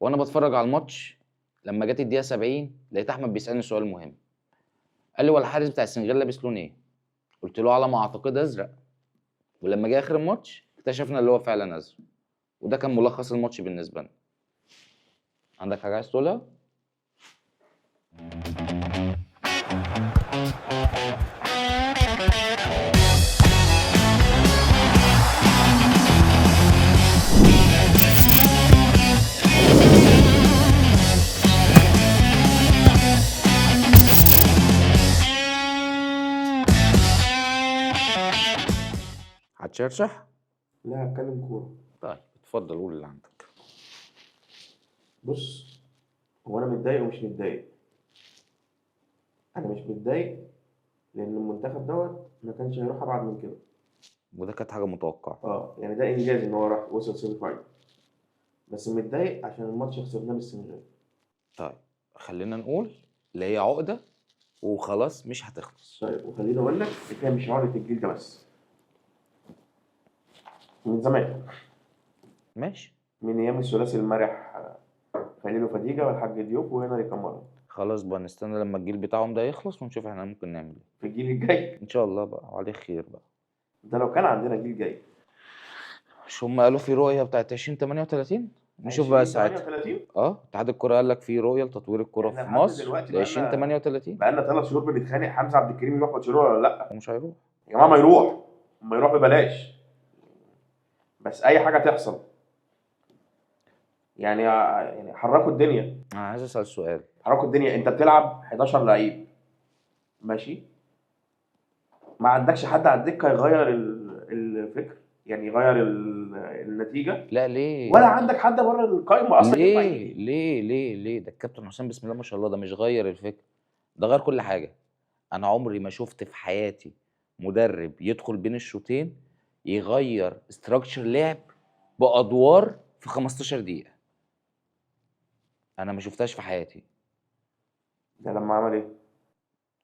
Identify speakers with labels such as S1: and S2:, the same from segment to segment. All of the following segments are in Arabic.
S1: وانا بتفرج على الماتش لما جت الدقيقه 70 لقيت احمد بيسالني سؤال مهم. قال لي: هو الحارس بتاع السنغال لابس لون ايه؟ قلت له: على ما اعتقد ازرق. ولما جه اخر الماتش اكتشفنا اللي هو فعلا ازرق، وده كان ملخص الماتش بالنسبه لنا. عندك حاجه عايز تقولها؟ هتشرشح؟
S2: لا، هتكلم كورة.
S1: طيب اتفضل قول اللي عندك.
S2: بص، هو أنا متضايق ومش متضايق. أنا مش متضايق لأن المنتخب ما كانش هيروح أبعد من كده.
S1: وده كانت حاجه متوقعه.
S2: يعني ده إنجاز إن هو راح وصل سيمي فاينل. بس متضايق عشان الماتش خسرناه بالسنغال.
S1: طيب خلينا نقول اللي هي عقده وخلاص مش هتخلص.
S2: طيب، وخليني أقول لك هي مش عقدة الجيل ده بس، من زمان،
S1: ماشي
S2: من أيام الثلاثي المرح، خليل وفديجة والحاج ديوب وهنري كمارا.
S1: خلاص بقى نستنى لما الجيل بتاعهم ده يخلص ونشوف احنا ممكن نعمل ايه
S2: في الجيل الجاي
S1: ان شاء الله بقى وعليه خير بقى.
S2: ده لو كان عندنا جيل جاي.
S1: مش هم قالوا في رؤيه بتاعت 2038؟ نشوف بقى ساعتها.
S2: 2038.
S1: اتحاد الكره قال لك في رؤيه لتطوير الكره
S2: احنا
S1: في
S2: لحد
S1: مصر
S2: دلوقتي
S1: ل 2038
S2: بقالنا 3 شهور بنتخانق حمزه عبد الكريم يروح برشلونه ولا لا.
S1: ومش هيروح.
S2: يا جماعه ما يروح ببلاش، بس اي حاجه تحصل. يعني حركوا الدنيا.
S1: انا عايز اسال سؤال.
S2: حركوا الدنيا. انت بتلعب 11 لعيب ماشي، ما عندكش حد على الدكه يغير الفكر، يعني يغير النتيجه.
S1: لا ليه؟
S2: ولا عندك حد بره القائمه اصلا ينفع
S1: ليه
S2: يجي.
S1: ليه ده الكابتن حسام بسم الله ما شاء الله ده مش غير الفكر، ده غير كل حاجه. انا عمري ما شفت في حياتي مدرب يدخل بين الشوطين يغير استراكشر لعب بادوار في 15 دقيقه. انا ما شفتهاش في حياتي.
S2: ده لما عمل ايه؟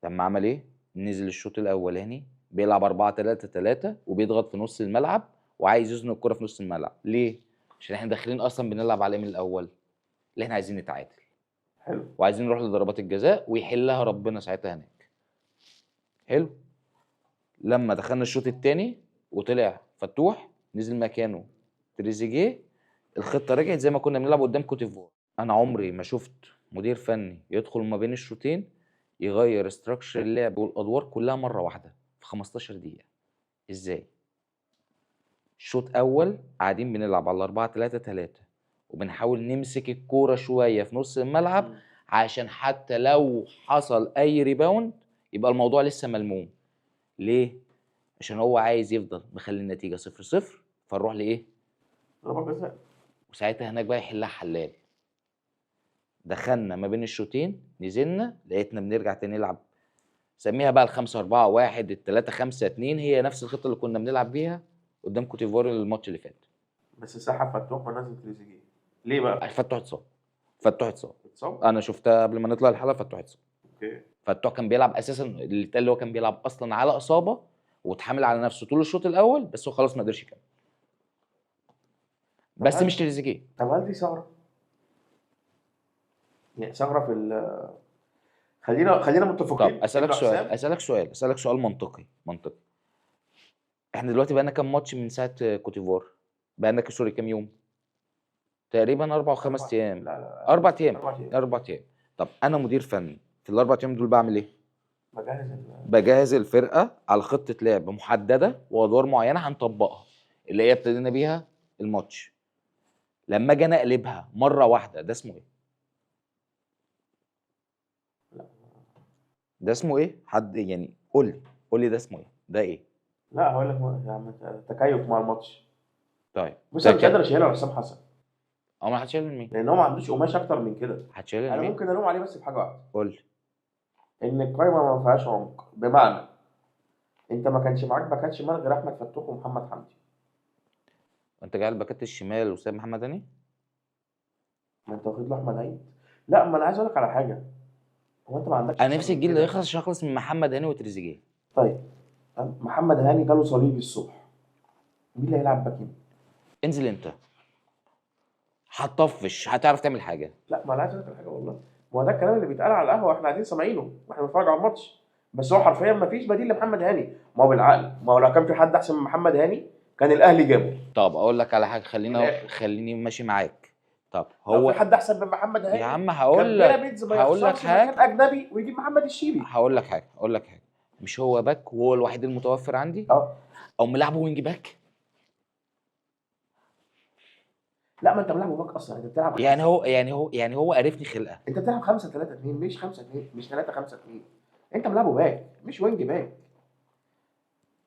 S1: لما عمل ايه؟ نزل الشوط الاولاني بيلعب 4-3-3 وبيضغط في نص الملعب وعايز يزنق الكرة في نص الملعب. ليه؟ عشان احنا داخلين اصلا بنلعب على ايه من الاول؟ اللي احنا عايزين نتعادل.
S2: حلو.
S1: وعايزين نروح لضربات الجزاء ويحلها ربنا ساعتها هناك. حلو. لما دخلنا الشوط الثاني وطلع فتوح نزل مكانه تريزيجيه، الخطه رجعت زي ما كنا بنلعب قدام كوت ديفوار. انا عمري ما شفت مدير فني يدخل ما بين الشوطين يغير استراكشر اللعب والادوار كلها مره واحده في 15 دقيقه. ازاي؟ شوط اول قاعدين بنلعب على 4-3-3 وبنحاول نمسك الكوره شويه في نص الملعب عشان حتى لو حصل اي ريباوند يبقى الموضوع لسه ملموم. ليه؟ عشان هو عايز يفضل مخلي النتيجه 0-0 فنروح لايه؟
S2: ضربات جزاء.
S1: وساعتها هناك بقى يحلها حلال. دخلنا ما بين الشوطين نزلنا لقيتنا بنرجع تاني نلعب، سميها بقى ال5-4-1 ال3-5-2، هي نفس الخطه اللي كنا بنلعب بيها قدام كوت ديفوار الماتش اللي فات.
S2: بس سحب فتوح ونزل تريزيجيه ليه بقى؟
S1: فتوح اتصاب. فتوح اتصاب.
S2: اتصاب؟
S1: انا شفتها قبل ما نطلع الحلقه. فتوح اتصاب.
S2: اوكي.
S1: فتوح كان بيلعب اساسا، اللي اتقال اللي هو كان بيلعب اصلا على اصابه واتحمل على نفسه طول الشوط الاول، بس هو خلاص ما قدرش يكمل. بس مش تريزيجيه.
S2: طب هل دي ثغره؟ يعني ثغره في خلينا متفقين.
S1: طب اسالك سؤال منطقي. احنا دلوقتي بقالنا كام ماتش من ساعه كوت ديفوار؟ بقالنا سوري كام يوم؟ تقريبا 4 و5 ايام.
S2: لا
S1: 4 ايام.
S2: 4
S1: 4 ايام. طب انا مدير فني في ال4 ايام دول بعمل ايه؟
S2: بجهز
S1: بجهز الفرقه على خطه لعب محدده وادوار معينه هنطبقها اللي هي ابتدينا بيها الماتش. لما اجي انا اقلبها مره واحده ده اسمه ايه؟ ده اسمه ايه؟ حد يعني قول لي ده اسمه ايه؟ ده ايه؟
S2: لا هقول لك يا عم، تكيف مع الماتش.
S1: طيب
S2: بص، انا مش قادر اشيلها حسام حسن
S1: او ما هتشيل من مين؟
S2: لان هو ما عندوش قماش اكتر من كده.
S1: هتشيل من
S2: انا
S1: مين؟
S2: ممكن الوم عليه بس في حاجه واحده،
S1: قول لي.
S2: ان القايمه ما فيهاش عمق. بمعنى انت ما كانش معاك باكات شمال غير احمد فتوح ومحمد حمدي.
S1: انت جاي الباكات الشمال وسايب محمد هاني؟
S2: ما انت واخد له احمد عيد. لا، ما انا عايز اقول لك على حاجه. هو انت ما عندكش
S1: انا نفسي الجيل ده يخلص عشان اخلص من محمد هاني وتريزيجيه.
S2: طيب محمد هاني جاله صليبي الصبح، مين اللي هيلعب باك يمين؟
S1: انزل انت. هتطفش، هتعرف تعمل حاجه.
S2: لا ما انا عايز اقول لك على حاجه والله، ما هو ده الكلام اللي بيتقال على القهوه، احنا قاعدين سامعينه واحنا بنتفرج على الماتش، بس هو حرفيا ما فيش بديل لمحمد هاني. ما هو بالعقل، ما هو لو كان في حد احسن من محمد هاني كان الاهلي جابه.
S1: طب اقول لك على حاجه،
S2: من الآخر.
S1: خليني ماشي معاك. طب
S2: لو
S1: هو
S2: في حد احسن من محمد
S1: يا
S2: هاني
S1: عم
S2: كان بيراميدز ما
S1: هقول لك
S2: يخسرش مكان
S1: حاجه
S2: اجنبي ويجيب محمد الشيبي.
S1: هقول لك حاجه، مش هو باك وهو الوحيد المتوفر عندي،
S2: اه
S1: او ملعبه وينج باك؟
S2: لا، ما انت بتلعب باك اصلا، انت بتلعب
S1: يعني هو عرفني خلقه.
S2: انت بتلعب 5-3-2 مش 5-2 مش 3-5-2. انت ملعبه باك مش وينج باك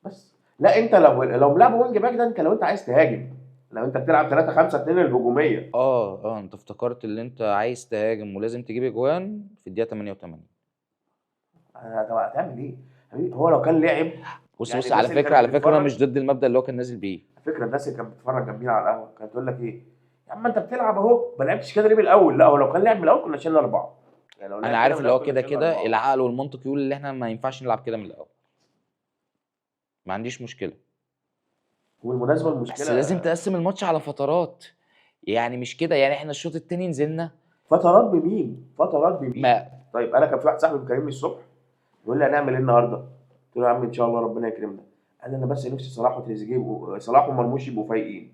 S2: بس. لا انت لو ملعبه وينج باك ده، انت لو انت عايز تهاجم، لو انت بتلعب 3-5-2 الهجوميه.
S1: انت افتكرت اللي انت عايز تهاجم ولازم تجيب اجوان في الدقيقه 88.
S2: طب هتعمل ايه؟ حبيبي هو لو كان لعب،
S1: بص
S2: يعني
S1: بص، على
S2: الناس اللي
S1: فكره
S2: كانت
S1: انا
S2: بتتفرج،
S1: مش ضد المبدأ اللي هو كان نازل بيه.
S2: على فكره الناس اللي كانت بتتفرج جنبينا على القهوه كانت تقول لك ايه؟ يا عم انت بتلعب اهو، ما لعبتش كده ليه من الاول؟ لا هو لو كان لعب من الاول كنا شلنا 4. يعني لو لعب
S1: انا
S2: كده
S1: عارف
S2: من
S1: اللي هو
S2: الاول كنا
S1: كده
S2: شلنا
S1: كده
S2: 4.
S1: العقل والمنطق يقول ان احنا ما ينفعش نلعب كده من الاول، ما عنديش مشكله،
S2: وبالمناسبه
S1: بس لازم
S2: المشكله،
S1: تقسم الماتش على فترات. يعني مش كده، يعني احنا الشوط التاني نزلنا
S2: فترات بمين؟ فترات بمين؟
S1: ما
S2: طيب انا كان في واحد صاحبي بيكلمني الصبح يقول لي هنعمل ايه النهارده؟ قلت له يا عم ان شاء الله ربنا يكرمنا. قال لي انا بس نفسي صلاح وتريزيجيه صلاح ومرموش يبقوا فايقين.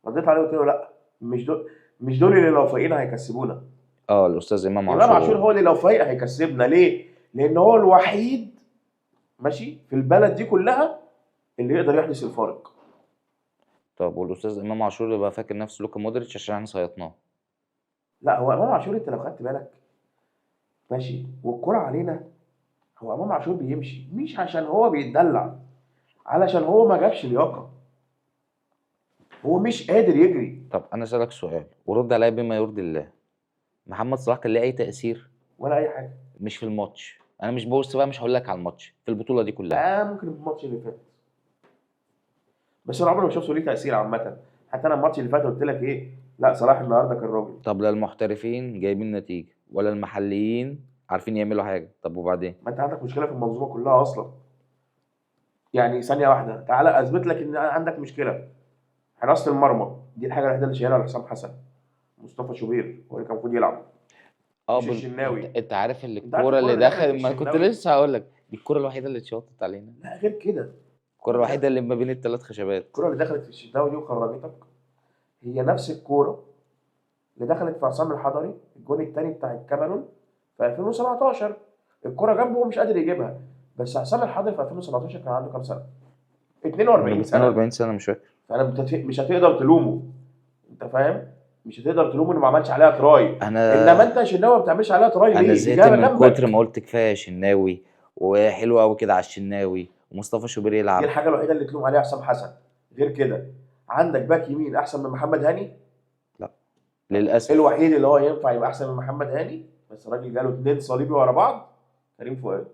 S2: رديت عليه قلت له لا، مش دول اللي لو فايقين هيكسبونا.
S1: الاستاذ امام
S2: امام عاشور
S1: عاشور.
S2: هو اللي لو فايق هيكسبنا. ليه؟ لان هو الوحيد ماشي في البلد دي كلها اللي يقدر يحدث الفارق.
S1: طب والاستاذ امام عاشور يبقى فاكر نفسه لوكا مودريتش عشان احنا صيطناه؟
S2: لا هو امام عاشور انت لو خدت بالك ماشي والكرة علينا، هو امام عاشور بيمشي مش عشان هو بيتدلع، علشان هو ما جابش لياقه، هو مش قادر يجري.
S1: طب انا اسالك سؤال ورد عليا بما يرضي الله، محمد صلاح كان ليه اي تاثير؟
S2: ولا اي حاجه.
S1: مش في الماتش، انا مش ببص بقى، مش هقول لك على الماتش، في البطوله دي كلها.
S2: ممكن الماتش اللي فات، بس انا عمري ما شفته ليه تاثير عامه. حتى انا الماتش اللي فات قلت لك ايه؟ لا صلاح النهارده كان راجل.
S1: طب لا المحترفين جايبين نتيجه ولا المحليين عارفين يعملوا حاجه، طب وبعدين؟
S2: ما انت عندك مشكله في المنظومه كلها اصلا. يعني ثانيه واحده تعالى اثبت لك ان عندك مشكله. حراسه المرمى دي الحاجه الوحيده اللي شايلها حسام حسن. مصطفى شوبير هو اللي كان المفروض يلعب، مش الشناوي.
S1: انت عارف
S2: انت عارف
S1: الكوره اللي
S2: اللي دخلت
S1: دخل، ما كنت
S2: الشناوي؟
S1: لسه هقول لك دي الكوره الوحيده اللي اتشاطت علينا،
S2: لا غير كده،
S1: الكوره الوحيده اللي ما بين الثلاث خشبات.
S2: الكرة اللي دخلت في الشناوي دي وخرجتك هي نفس الكورة اللي دخلت في عصام الحضري الجون الثاني بتاع الكاميرون في 2017. الكرة جنبه ومش قادر يجيبها، بس عصام الحضري في 2017 كان عنده كام سنة؟ 42 سنة.
S1: 42 سنه مش فاكر.
S2: فانا مش هتقدر تلومه، انت فاهم؟ مش هتقدر تلومه انه ما عملش عليها تراي. انما انت الشناوي ما بتعملش عليها تراي ليه؟
S1: انا
S2: دي
S1: زهقت
S2: جابها
S1: من
S2: جنبك.
S1: كتر ما قلت كفايه شناوي وحلو قوي كده على الشناوي ومصطفى شوبير
S2: دي
S1: يلعب.
S2: الحاجة الوحيدة اللي تلوم عليها حسام حسن. غير كده عندك باك يمين احسن من محمد هاني؟
S1: لا للاسف.
S2: الوحيد اللي هو ينفع يبقى احسن من محمد هاني بس الراجل جاله 2 صليبي ورا بعض، كريم فؤاد.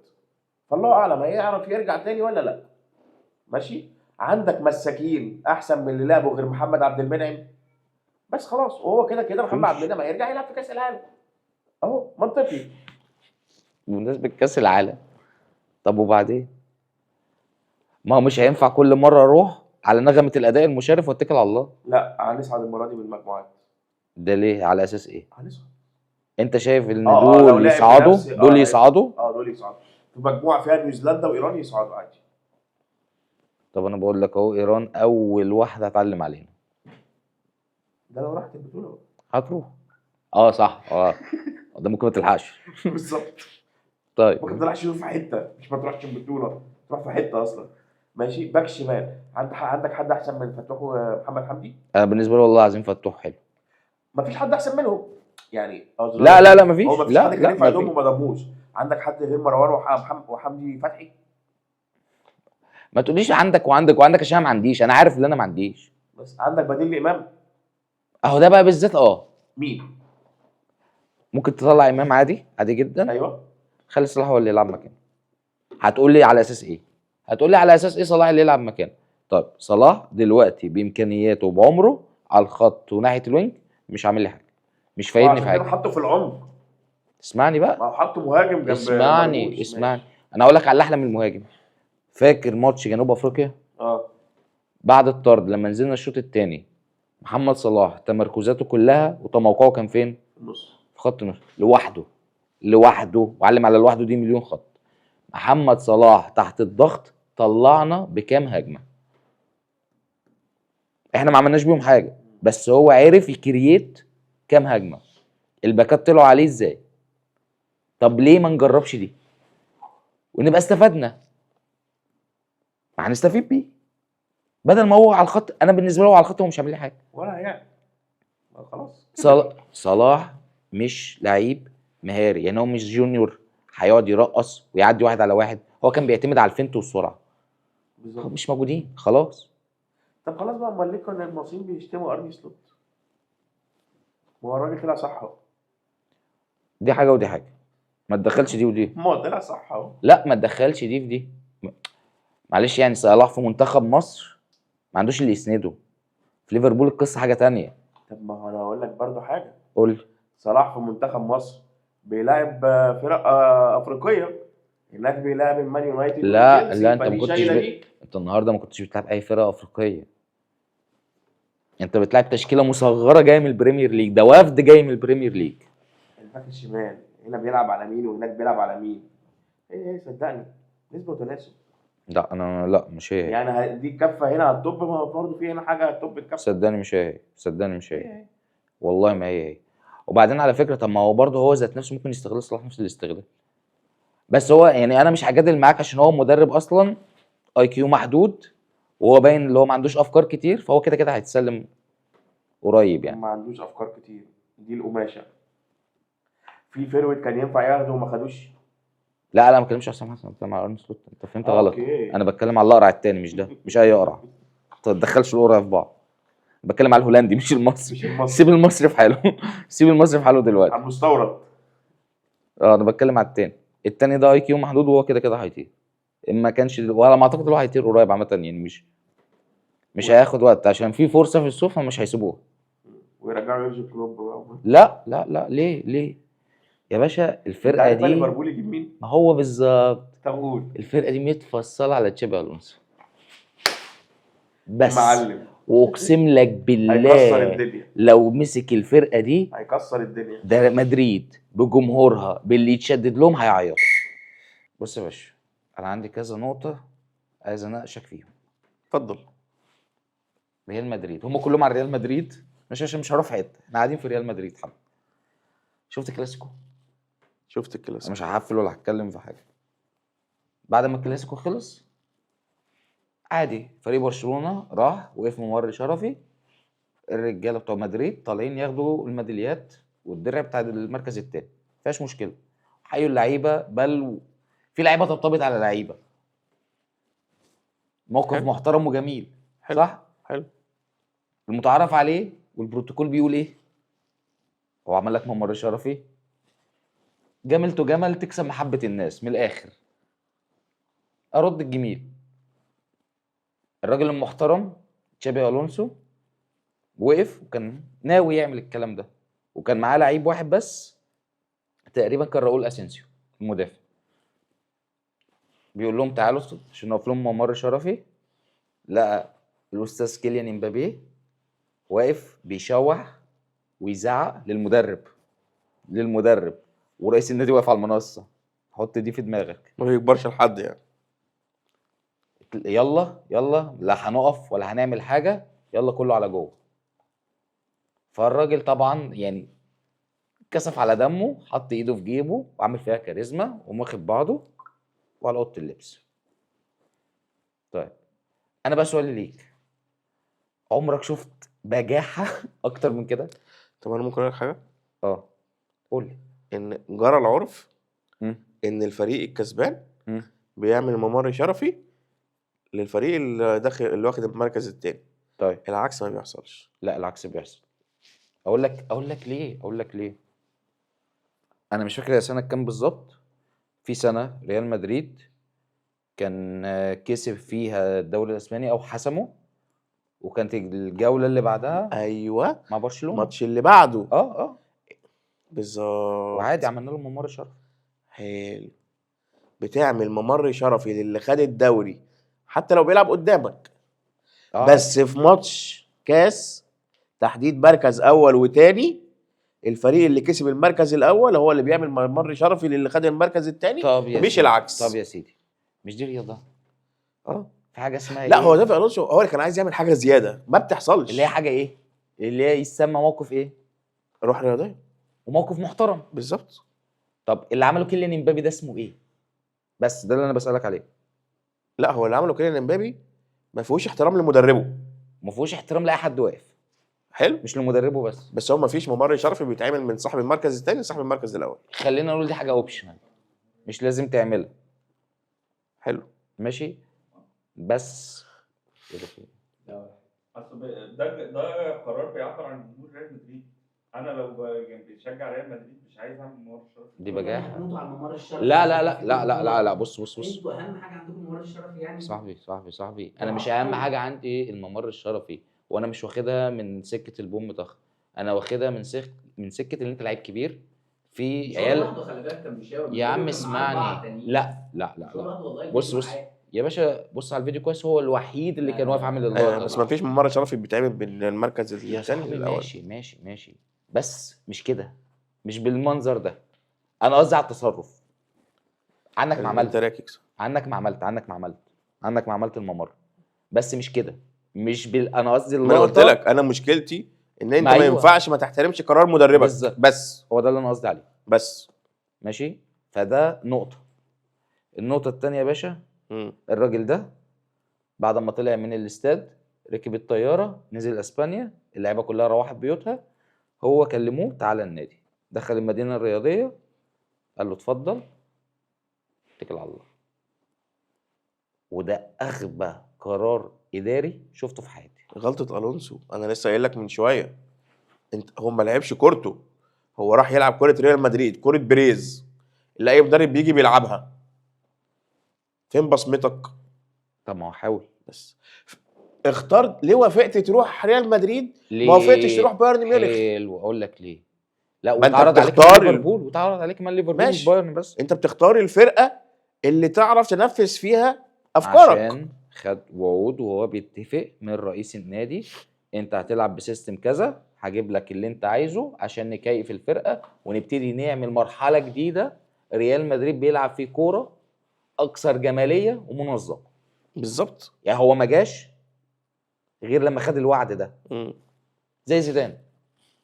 S2: فالله اعلم هيعرف يرجع تاني ولا لا. ماشي. عندك مساكين احسن من اللي لعبوا غير محمد عبد المنعم، بس خلاص وهو كده كده محمد عبد المنعم هيرجع يلعب في كاس العالم اهو منطقي.
S1: بمناسبه كاس العالم، طب وبعدين؟ ما هو مش هينفع كل مره اروح على نغمه الاداء المشرف واتكل على الله.
S2: لا هنصعد المره دي بالمجموعات.
S1: ده ليه؟ على اساس ايه؟
S2: هنصعد.
S1: انت شايف ان
S2: لو
S1: دول
S2: لعب
S1: يصعدوا؟
S2: بنفس
S1: دول يصعدوا؟
S2: دول يصعدوا في مجموعه فيها نيوزيلندا وايران يصعدوا عادي.
S1: طب انا بقول لك اهو، ايران اول واحده هتعلم علينا.
S2: ده لو راحت البطوله
S1: هتروح. صح. ده ممكن ما تلحقش.
S2: بالظبط.
S1: طيب
S2: ممكن تروح تشوف في حته، مش ما تروحش البطوله، تروح في حته اصلا. ماشي. باك شمال عندك حد احسن من فتوح ومحمد حمدي؟
S1: انا بالنسبه لي والله العظيم فتوح حلو.
S2: مفيش حد احسن منهم يعني.
S1: لا مفيش.
S2: هو مفيش
S1: لا
S2: حد كان
S1: لا
S2: ينفع يضمه
S1: مفيش.
S2: وما ضموش. عندك حد غير مروان وحمدي فتحي؟
S1: ما تقوليش عندك عشان أنا ما عنديش، انا عارف ان انا ما عنديش.
S2: بس عندك بديل لامام؟
S1: اهو ده بقى بالذات
S2: مين؟
S1: ممكن تطلع امام عادي عادي جدا.
S2: ايوه.
S1: خلي صلاح هو اللي يلعب مكانه. هتقول لي على اساس ايه؟ صلاح اللي يلعب مكانه؟ طيب صلاح دلوقتي بامكانياته وبعمره على الخط وناحيه الوينج مش عامل لي حاجه، مش فايدني في
S2: عشان كده
S1: حاجه.
S2: حطه في العمق.
S1: اسمعني بقى.
S2: ما هو حطه مهاجم جنب
S1: اسمعني
S2: مرموش.
S1: انا اقول لك على الاحلى من المهاجم. فاكر ماتش جنوب افريقيا
S2: اه
S1: بعد الطرد لما نزلنا الشوط الثاني محمد صلاح تمركزاته كلها وتموقعه كان فين؟
S2: في النص.
S1: في خط النص لوحده، وعلم على لوحده دي مليون خط. محمد صلاح تحت الضغط طلعنا بكام هجمه، احنا ما عملناش بيهم حاجه، بس هو عرف يكرييت كام هجمه. الباكات طلعوا عليه ازاي؟ طب ليه ما نجربش دي ونبقى استفدنا؟ ما هنستفيد بيه بدل ما هو على الخط. انا بالنسبه له على الخط هو مش عامل لي حاجه.
S2: ولا يعني خلاص كده.
S1: صلاح مش لعيب مهاري، يعني هو مش جونيور هيقعد يرقص ويعدي واحد على واحد. هو كان بيعتمد على الفنت والسرعه. هو
S2: بالظبط.
S1: مش موجودين خلاص.
S2: طب خلاص بقى، امال ليه كنا المصريين بيشتموا ارني سلوت؟ ما هو الراجل طلع صح اهو.
S1: دي حاجه ودي حاجه، ما تدخلش دي ودي.
S2: ما هو طلع صح اهو.
S1: لا ما تدخلش دي في دي. معلش يعني صلاح في منتخب مصر ما عندوش اللي يسنده. في ليفربول القصه حاجه تانية.
S2: طب ما هو انا هقول لك برضو حاجه.
S1: قول لي.
S2: صلاح في منتخب مصر بيلاعب فرق افريقيه. هناك بيلاعب المان يونايتد
S1: لا
S2: وتشيلسي،
S1: انت ما
S2: فدي
S1: كنتش
S2: شايله دي.
S1: انت النهارده ما كنتش بتلعب اي فرقه افريقيه. انت بتلعب تشكيله مصغره جايه من البريمير ليج، ده وفد جاي من البريمير ليج.
S2: الباك الشمال هنا بيلعب على مين وهناك بيلعب على مين؟ ايه صدقني، نسبه وتناسب.
S1: لا انا لا مش هي.
S2: يعني دي الكفه هنا على التوب، ما هو برضه في هنا حاجه على التوب الكفه.
S1: صدقني مش هي، صدقني مش هي،
S2: إيه.
S1: والله ما هي. وبعدين على فكره، طب ما هو برضه هو ذات نفسه ممكن يستغل صلاح نفس الاستغلال. بس هو يعني انا مش هجادل معاك عشان هو مدرب اصلا اي كيو محدود، وهو باين اللي هو ما عندوش افكار كتير، فهو كده كده هيتسلم قريب يعني.
S2: ما عندوش افكار كتير، دي القماشه. في فيرويد كان ينفع ياخده وما خدوش.
S1: لا انا ما بتكلمش على حسام حسن، انا بتكلم على ارن سلوت. انت فهمت غلط.
S2: اوكي.
S1: انا بتكلم على الاقرع التاني، مش ده، مش اي اقرع. ما تدخلش القرع في بعض. بتكلم على الهولندي مش المصري.
S2: مش المصري.
S1: سيب المصري في حاله. سيب المصري في حاله دلوقتي.
S2: على المستورد.
S1: انا بتكلم على التاني ده اي كيو محدود، وهو كده كده هيطير. ما كانش ولا ما اعتقد ان هو هيطير قريب عامه يعني. مش هياخد وقت عشان في فرصه في السوق، فمش هيسيبوها.
S2: ويرجعوا يرجوا كلوب بقى.
S1: لا ليه يا باشا
S2: انت
S1: الفرقه
S2: عارف بقى
S1: دي؟
S2: ليفربول يجيب مين؟
S1: ما هو بالظبط
S2: طب قول.
S1: الفرقه دي متفصله على تشابي الونسو بس.
S2: المعلم
S1: واقسم لك
S2: هيكسر
S1: بالله
S2: الدنيا.
S1: لو مسك الفرقه دي،
S2: هيكسر الدنيا.
S1: ده مدريد بجمهورها باللي يتشدد لهم هيعيط. بص يا باشا، انا عندي كذا نقطه عايز اناقشك فيهم.
S2: اتفضل.
S1: ريال مدريد هم كلهم على ريال مدريد، مش عشان مش هروح في حته، احنا قاعدين في ريال مدريد. حب شفت الكلاسيكو؟
S2: شفت
S1: انا
S2: الكلاسيكو.
S1: مش هحفل ولا هتكلم في حاجه. بعد ما الكلاسيكو خلص عادي، فريق برشلونه راح وقف ممر شرفي. الرجاله بتوع مدريد طالعين ياخدوا الميداليات والدرع بتاع المركز الثاني، مفيهاش مشكله. حيوا اللعيبه، بل في لعيبه طبطبت على لعيبه. موقف
S2: حلو.
S1: محترم وجميل.
S2: حلو.
S1: صح.
S2: حلو.
S1: المتعارف عليه والبروتوكول بيقول ايه؟ هو عمل لك ممر شرفي، جمل تو جمل تكسب محبه الناس من الاخر. ارد الجميل. الراجل المحترم تشابي الونسو وقف وكان ناوي يعمل الكلام ده، وكان معاه لعيب واحد بس تقريبا كان راؤول اسينسيو المدافع. بيقول لهم تعالوا عشان نقف لهم ممر شرفي. لقى الاستاذ كيليان امبابي واقف بيشوح ويزعق للمدرب ورئيس النادي واقف على المنصه. حط دي في دماغك.
S2: ما بيكبرش لحد يعني.
S1: يلا لا هنقف ولا هنعمل حاجه، يلا كله على جوه. فالراجل طبعا يعني كسف على دمه، حط ايده في جيبه وعمل فيها كاريزما وماخد بعضه وعلى اوضه اللبس. طيب انا بقى سؤالي ليك، عمرك شفت بجاحه اكتر من كده؟
S2: طب انا ممكن اقول لك حاجه.
S1: قول لي.
S2: ان جرى العرف
S1: مم.
S2: ان الفريق الكسبان
S1: مم.
S2: بيعمل ممر شرفي للفريق اللي داخل اللي واخد المركز الثاني.
S1: طيب
S2: العكس ما بيحصلش.
S1: لا العكس بيحصل. اقول لك ليه. انا مش فاكر السنه كام بالظبط. في سنه ريال مدريد كان كسب فيها الدوري الاسباني او حسمه، وكانت الجوله اللي بعدها
S2: ايوه،
S1: مع برشلونه.
S2: الماتش اللي بعده.
S1: اه
S2: بالظبط.
S1: وعادي عملنا لهم ممر شرف.
S2: حلو. بتعمل ممر شرفي للي خد الدوري حتى لو بيلعب قدامك. بس في ماتش كاس تحديد مركز اول وتاني، الفريق اللي كسب المركز الاول هو اللي بيعمل ممر شرفي للي خد المركز الثاني،
S1: طب يا
S2: مش
S1: سيدي،
S2: العكس.
S1: طب يا سيدي، مش دي رياضه؟
S2: اه
S1: في حاجه اسمها
S2: لا،
S1: ايه؟
S2: هو دافع الونسو هو اللي كان عايز يعمل حاجه زياده ما بتحصلش.
S1: اللي هي حاجه ايه؟ اللي هي يسمى موقف ايه؟
S2: روح رياضيه.
S1: وموقف محترم.
S2: بالظبط.
S1: طب اللي عمله كيليان امبابي ده اسمه ايه؟ بس ده اللي انا بسالك عليه.
S2: لا، هو اللي عمله كيليان امبابي ما فيهوش احترام لمدربه.
S1: ما فيهوش احترام لاي حد واقف،
S2: حلو.
S1: مش لمدربه بس.
S2: بس هو ما فيش ممر شرفي بيتعمل من صاحب المركز الثاني لصاحب المركز الاول.
S1: خلينا نقول دي حاجه اوبشنال، مش لازم تعملها.
S2: حلو.
S1: ماشي. بس إيه ده فيه؟
S3: اصل ده قرار بيعبر عن جمهور ريال مدريد. انا لو بشجع ريال مدريد مش عايز اعمل ممر شرفي.
S1: دي بجاحه.
S4: هتموتوا على الممر الشرفي.
S1: لا لا لا لا لا لا لا، بص
S4: انتوا اهم حاجه عندكم الممر الشرفي يعني.
S1: صاحبي انا مش اهم حاجه عندي الممر الشرفي، وانا مش واخدها من سكه البوم طخ، انا واخدها من سكه اللي انت لعيب كبير في عيال.
S4: خلي بالك كان بيشاور
S1: يا عم اسمعني، لا لا لا لا، بص يا باشا، بص على الفيديو كويس، هو الوحيد اللي كان واقف عامل اللقطه
S2: بس ما فيش ممر شرفي بيتعمل بين المركز
S1: يا
S2: الثاني
S1: صاحبي.
S2: للاول.
S1: ماشي بس مش كده، مش بالمنظر ده. انا قصدي على التصرف. عنك ما عملت عنك ما عملت الممر، بس مش كده، مش انا قصدي
S2: ما انا قلت لك، انا مشكلتي ان انت ما
S1: أيوة.
S2: ينفعش ما تحترمش قرار مدربك.
S1: بالظبط.
S2: بس
S1: هو ده اللي انا قصدي عليه.
S2: بس
S1: ماشي. فده نقطه. النقطه الثانيه يا باشا، الراجل ده بعد ما طلع من الاستاد ركب الطياره نزل اسبانيا، اللعيبه كلها روحت بيوتها، هو كلموه تعالى النادي، دخل المدينه الرياضيه، قال له اتفضل اتكل على الله. وده اغبى قرار اداري شفته في حياتي.
S2: غلطه الونسو، انا لسه قايل لك من شويه، انت هو ما لعبش كورته، هو راح يلعب كوره ريال مدريد، كوره بريز اللي اي مدرب بيجي بيلعبها. فين بصمتك؟
S1: طب ما هو حاول.
S2: بس اختار ليه وافقت تروح ريال مدريد؟
S1: ليه
S2: ما وافقتش تروح بايرن ميونخ.
S1: حلو، اقول لك ليه. لا،
S2: ما انت
S1: وتعرض عليك من
S2: بتختار
S1: ليفربول، وتعرض عليك من ليفربول مش
S2: ماشي.
S1: بايرن بس.
S2: انت بتختار الفرقه اللي تعرف تنفذ فيها افكارك.
S1: عشان خد وعود وهو بيتفق من رئيس النادي، انت هتلعب بسيستم كذا، هجيب لك اللي انت عايزه عشان نكيف الفرقه ونبتدي نعمل مرحله جديده ريال مدريد بيلعب فيه كوره اكثر جماليه ومنظمه.
S2: بالظبط.
S1: يعني هو ما جاش غير لما خد الوعد ده. زي زيدان،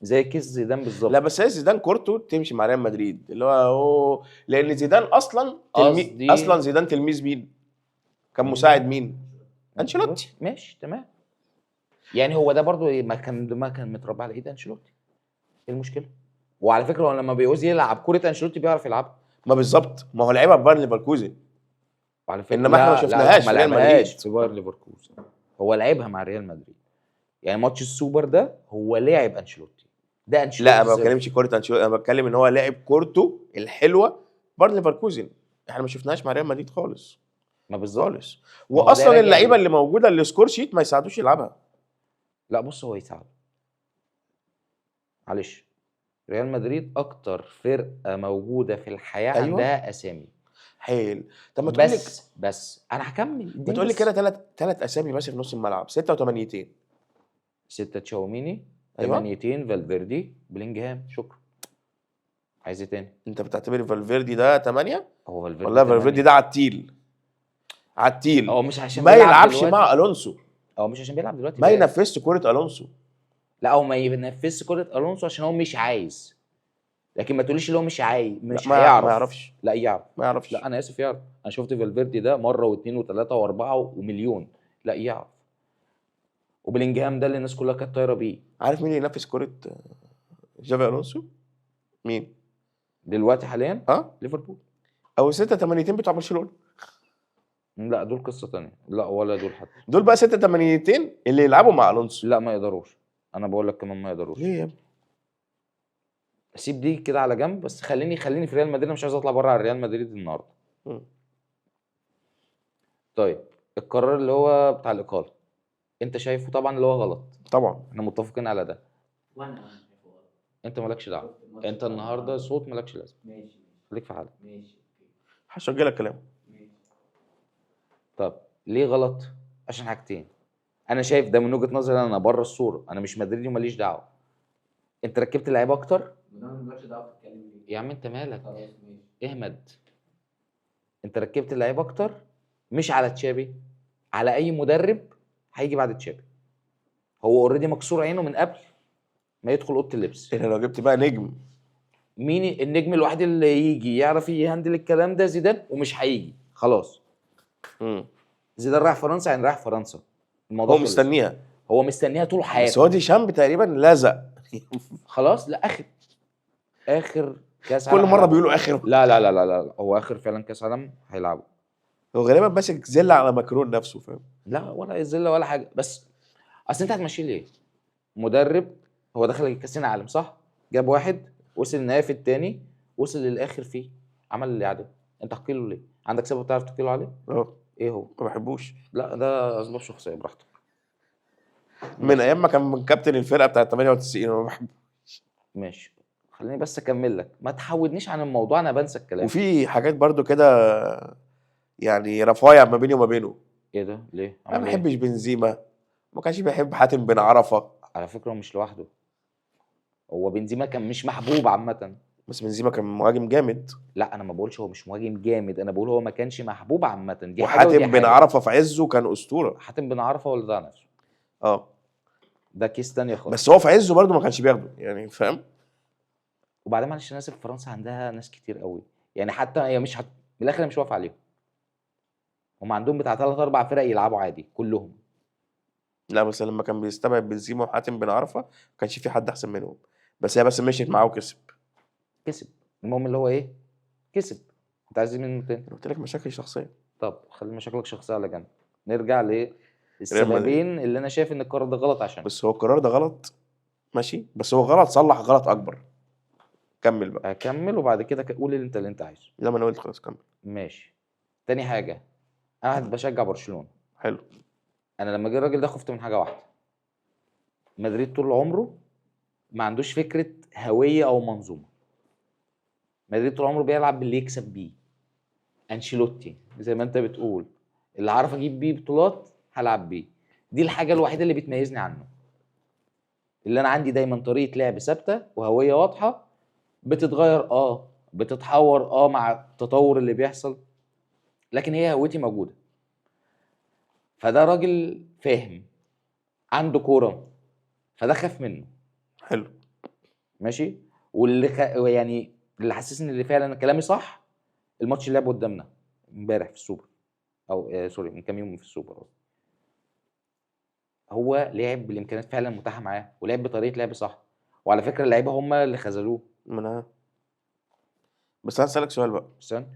S1: زي كيس زيدان بالظبط.
S2: لا بس هي زيدان كورته تمشي مع ريال مدريد، اللي هو لان زيدان اصلا اصلا زيدان تلميذ مين؟ كان مساعد مين؟ انشيلوتي.
S1: ماشي تمام. يعني هو ده برضو ما كان متربى على ايد انشيلوتي. ايه المشكله؟ وعلى فكره هو لما بيعوز يلعب كوره انشيلوتي بيعرف يلعبها.
S2: ما بالظبط، ما هو لعبها في بايرن ليفركوزن،
S1: وعلى فكره
S2: انما احنا ما شفناهاش في ريال مدريد.
S1: في بايرن ليفركوزن هو لعبها مع ريال مدريد. يعني ماتش السوبر ده هو لاعب انشيلوتي، ده انشيلوتي.
S2: لا ما بتكلمش كوره انشيلوتي، انا بتكلم ان هو لاعب كورته الحلوه بايرن ليفركوزن، احنا ما شفناهاش مع ريال مدريد خالص.
S1: ما بالظبط
S2: خالص. واصلا اللعيبه اللي موجوده السكور شيت ما يساعدوش يلعبها.
S1: لا بص، هو يساعده. معلش، ريال مدريد اكتر فرقه موجوده في الحياه. أيوة. عندها اسامي.
S2: حلو. طب ما تقول لي
S1: بس انا هكمل.
S2: بتقول لي كده ثلاث اسامي بس في نص الملعب، 6 و8.
S1: 6 تشاوميني،
S2: أيوة.
S1: 8 فالفيردي، بلينجهام، شكرا. عايز ايه تاني؟
S2: انت بتعتبر فالفيردي ده 8؟
S1: هو فالفيردي
S2: والله فالفيردي ده عتيل عتيل.
S1: هو مش عشان
S2: ما يلعبش مع الونسو،
S1: هو مش عشان بيلعب دلوقتي،
S2: ما ينفذش كوره الونسو.
S1: لا هو ما ينفذش كوره الونسو عشان هو مش عايز، لكن ما تقوليش اللي هو مش عايز مش هيعرف.
S2: ما يعرفش.
S1: لا يعرف.
S2: ما يعرفش.
S1: لا انا اسف، يعرف. انا شفت فالفيردي ده مره واثنين وثلاثه واربعه ومليون. لا يعرف. وبلينجهام ده اللي الناس كلها كانت طايره بيه.
S2: عارف مين اللي ينفذ كوره جافي الونسو؟ مين
S1: دلوقتي حاليا؟ ليفربول
S2: او 6 8 بتوع برشلونه.
S1: لا دول قصه ثانيه. لا ولا دول حتى.
S2: دول بقى 6 8 اللي يلعبوا مع الونسو.
S1: لا ما يقدروش. انا بقول لك كمان ما يقدروش.
S2: ليه يا ابني؟
S1: سيب دي كده على جنب، بس خليني في ريال مدريد. انا مش عايز اطلع بره على ريال مدريد النهارده. طيب القرار اللي هو بتاع الاقاله، انت شايفه طبعا اللي هو غلط؟
S2: طبعا
S1: احنا متفقين على ده.
S4: وانا شايفه غلط.
S1: انت مالكش دعوه، انت النهارده صوت مالكش لازمه.
S4: ماشي.
S1: خليك في حالك.
S4: ماشي.
S2: هشجع لك كلام.
S1: طب ليه غلط؟ عشان حاجتين. انا شايف ده من وجهه نظري، انا بره الصوره، انا مش مدريدي وماليش دعوه. انت ركبت لعيبه اكتر
S4: ده ما مالكش دعوه تتكلم ليه.
S1: يا عم، انت مالك؟
S4: خلاص ماشي.
S1: اهمد. انت ركبت اللعيبه اكتر، مش على تشابي، على اي مدرب هيجي بعد تشابي. هو اوريدي مكسور عينه من قبل ما يدخل اوضه اللبس.
S2: انا لو جبت بقى نجم،
S1: مين النجم الوحيد اللي يجي يعرف يهندل الكلام ده؟ زيدان، ومش هيجي خلاص. زيدان رايح فرنسا، يعني رايح فرنسا، الموضوع
S2: هو
S1: خلص.
S2: مستنيها.
S1: هو مستنيها طول
S2: بس
S1: حياته.
S2: هو ديشامب تقريبا لزق.
S1: خلاص، لا اخر كاس
S2: كل
S1: عالم
S2: مره
S1: هيلعبه.
S2: بيقولوا اخر.
S1: لا، هو اخر فعلا كاس عالم هيلعبه.
S2: هو غالبا ماسك زله على ماكرون نفسه، فاهم؟
S1: لا، ولا الزله ولا حاجه، بس اصل انت هتمشيه ليه؟ مدرب هو دخل كاسين عالم صح؟ جاب واحد، وصل النهائي في الثاني، وصل للاخر فيه، عمل اللي عليه. انت هتقيله ليه؟ عندك سبب تعرف تقيله عليه؟ ايه هو؟
S2: ما بحبوش.
S1: لا، ده اسباب شخصيه، براحتك.
S2: من ايام ما كان من كابتن الفرقه بتاعت 98 ما بحبه.
S1: ماشي، خليني بس اكمل لك، ما تحودنيش عن الموضوع، انا بنسى الكلام.
S2: وفي حاجات برضو كده يعني رفايع ما بيني وما بينه.
S1: ايه ده؟ ليه؟
S2: انا ما
S1: عمل ايه؟
S2: بحبش بنزيما، ما كانش بيحب حاتم بن عرفه.
S1: على فكره هو مش لوحده، هو بنزيما كان مش محبوب عامه.
S2: بس بنزيما كان مهاجم جامد.
S1: لا، انا ما بقولش هو مش مهاجم جامد، انا بقول هو ما كانش محبوب عامه، دي حاجه ودي
S2: وحاتم بن
S1: حاجه.
S2: عرفه في عزه كان اسطوره.
S1: حاتم بن عرفه ولا ده نفسه؟
S2: اه
S1: ده كيس تانية خالص.
S2: بس هو في عزه برضو ما كانش بياخده، يعني فاهم؟
S1: وبعدين معلش، الناس في فرنسا عندها ناس كتير قوي، يعني حتى هي مش من الاخر هي مش واقفه عليهم. هم عندهم بتاع 3 4 فرق يلعبوا عادي كلهم.
S2: لا بس لما كان بيستبعد بنزيما وحاتم بن عرفه ما كانش في حد احسن منهم. بس هي بس مشيت معاه وكسب.
S1: كسب. المهم اللي هو ايه؟ كسب. انت عايز إيه منه تاني؟
S2: انا قلت لك مشاكل شخصيه.
S1: طب خلي مشاكلك شخصيه على جنب، نرجع
S2: ريال
S1: للسببين اللي انا شايف ان القرار ده غلط عشان.
S2: بس هو القرار ده غلط ماشي، بس هو غلط صلح غلط اكبر. كمل بقى.
S1: هكمل وبعد كده قول اللي انت عايزه.
S2: لا ما انا قلت خلاص كمل.
S1: ماشي. تاني حاجه، انا واحد بشجع برشلونه.
S2: حلو.
S1: انا لما جه الراجل ده خفت من حاجه واحده. مدريد طول عمره ما عندوش فكره هويه او منظومه. مدريد طول عمره بيلعب باللي يكسب بيه. انشيلوتي زي ما انت بتقول، اللي عارف اجيب بيه بطولات هلعب بيه. دي الحاجه الوحيده اللي بتميزني عنه، اللي انا عندي دايما طريقه لعب ثابته وهويه واضحه، بتتغير بتتحور مع التطور اللي بيحصل، لكن هي هويتي موجوده. فده راجل فاهم، عنده كوره، فده خاف منه.
S2: حلو.
S1: ماشي. يعني اللي حسسني ان فعلا كلامي صح، الماتش اللي لعبه قدامنا امبارح في السوبر، او سوري من كام يوم في السوبر. هو لعب بالامكانيات فعلا متاحه معاه، ولعب بطريقه لعب صح. وعلى فكره اللعيبه هم اللي خذلوه.
S2: ما انا بس انا اسالك سؤال بقى.
S1: استنى.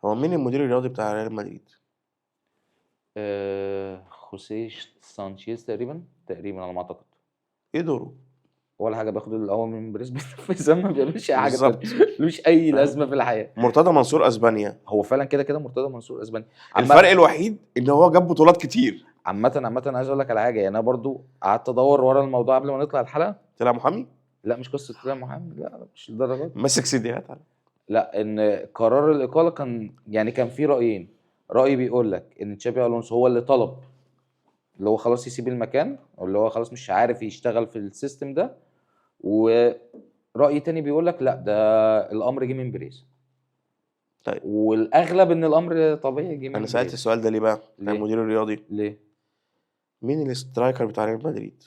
S2: هو مين المدير الرياضي بتاع ريال مدريد؟
S1: خوسيه سانشيز تقريبا على ما اعتقد.
S2: ايه دوره؟
S1: ولا حاجه، بياخد الاول من بريس في ما بيعملش اي حاجه
S2: بالظبط.
S1: تانية. ملوش اي
S2: فاهم؟
S1: لازمه في الحياه.
S2: مرتضى منصور اسبانيا.
S1: هو فعلا كده مرتضى منصور اسباني.
S2: الفرق الوحيد ان هو جاب بطولات كتير.
S1: عامه انا عايز اقول لك على حاجه، يعني انا برضو قعدت ادور ورا الموضوع قبل ما نطلع الحلقه.
S2: طلع محامي.
S1: لا مش قصه طلع محمد، لا مش للدرجه دي.
S2: ماسك سيديهات على.
S1: لا، ان قرار الاقاله كان في رايين. راي بيقول لك ان تشابي الونسو هو اللي طلب، اللي هو خلاص يسيب المكان، او اللي هو خلاص مش عارف يشتغل في السيستم ده. ورأي تاني بيقول لك لا، ده الامر جه من بريز.
S2: طيب.
S1: والاغلب ان الامر طبيعي جه من
S2: انا سالت
S1: بريز.
S2: السؤال ده ليه بقى؟
S1: ليه؟
S2: المدير الرياضي
S1: ليه؟
S2: مين الاسترايكر بتاع ريال مدريد؟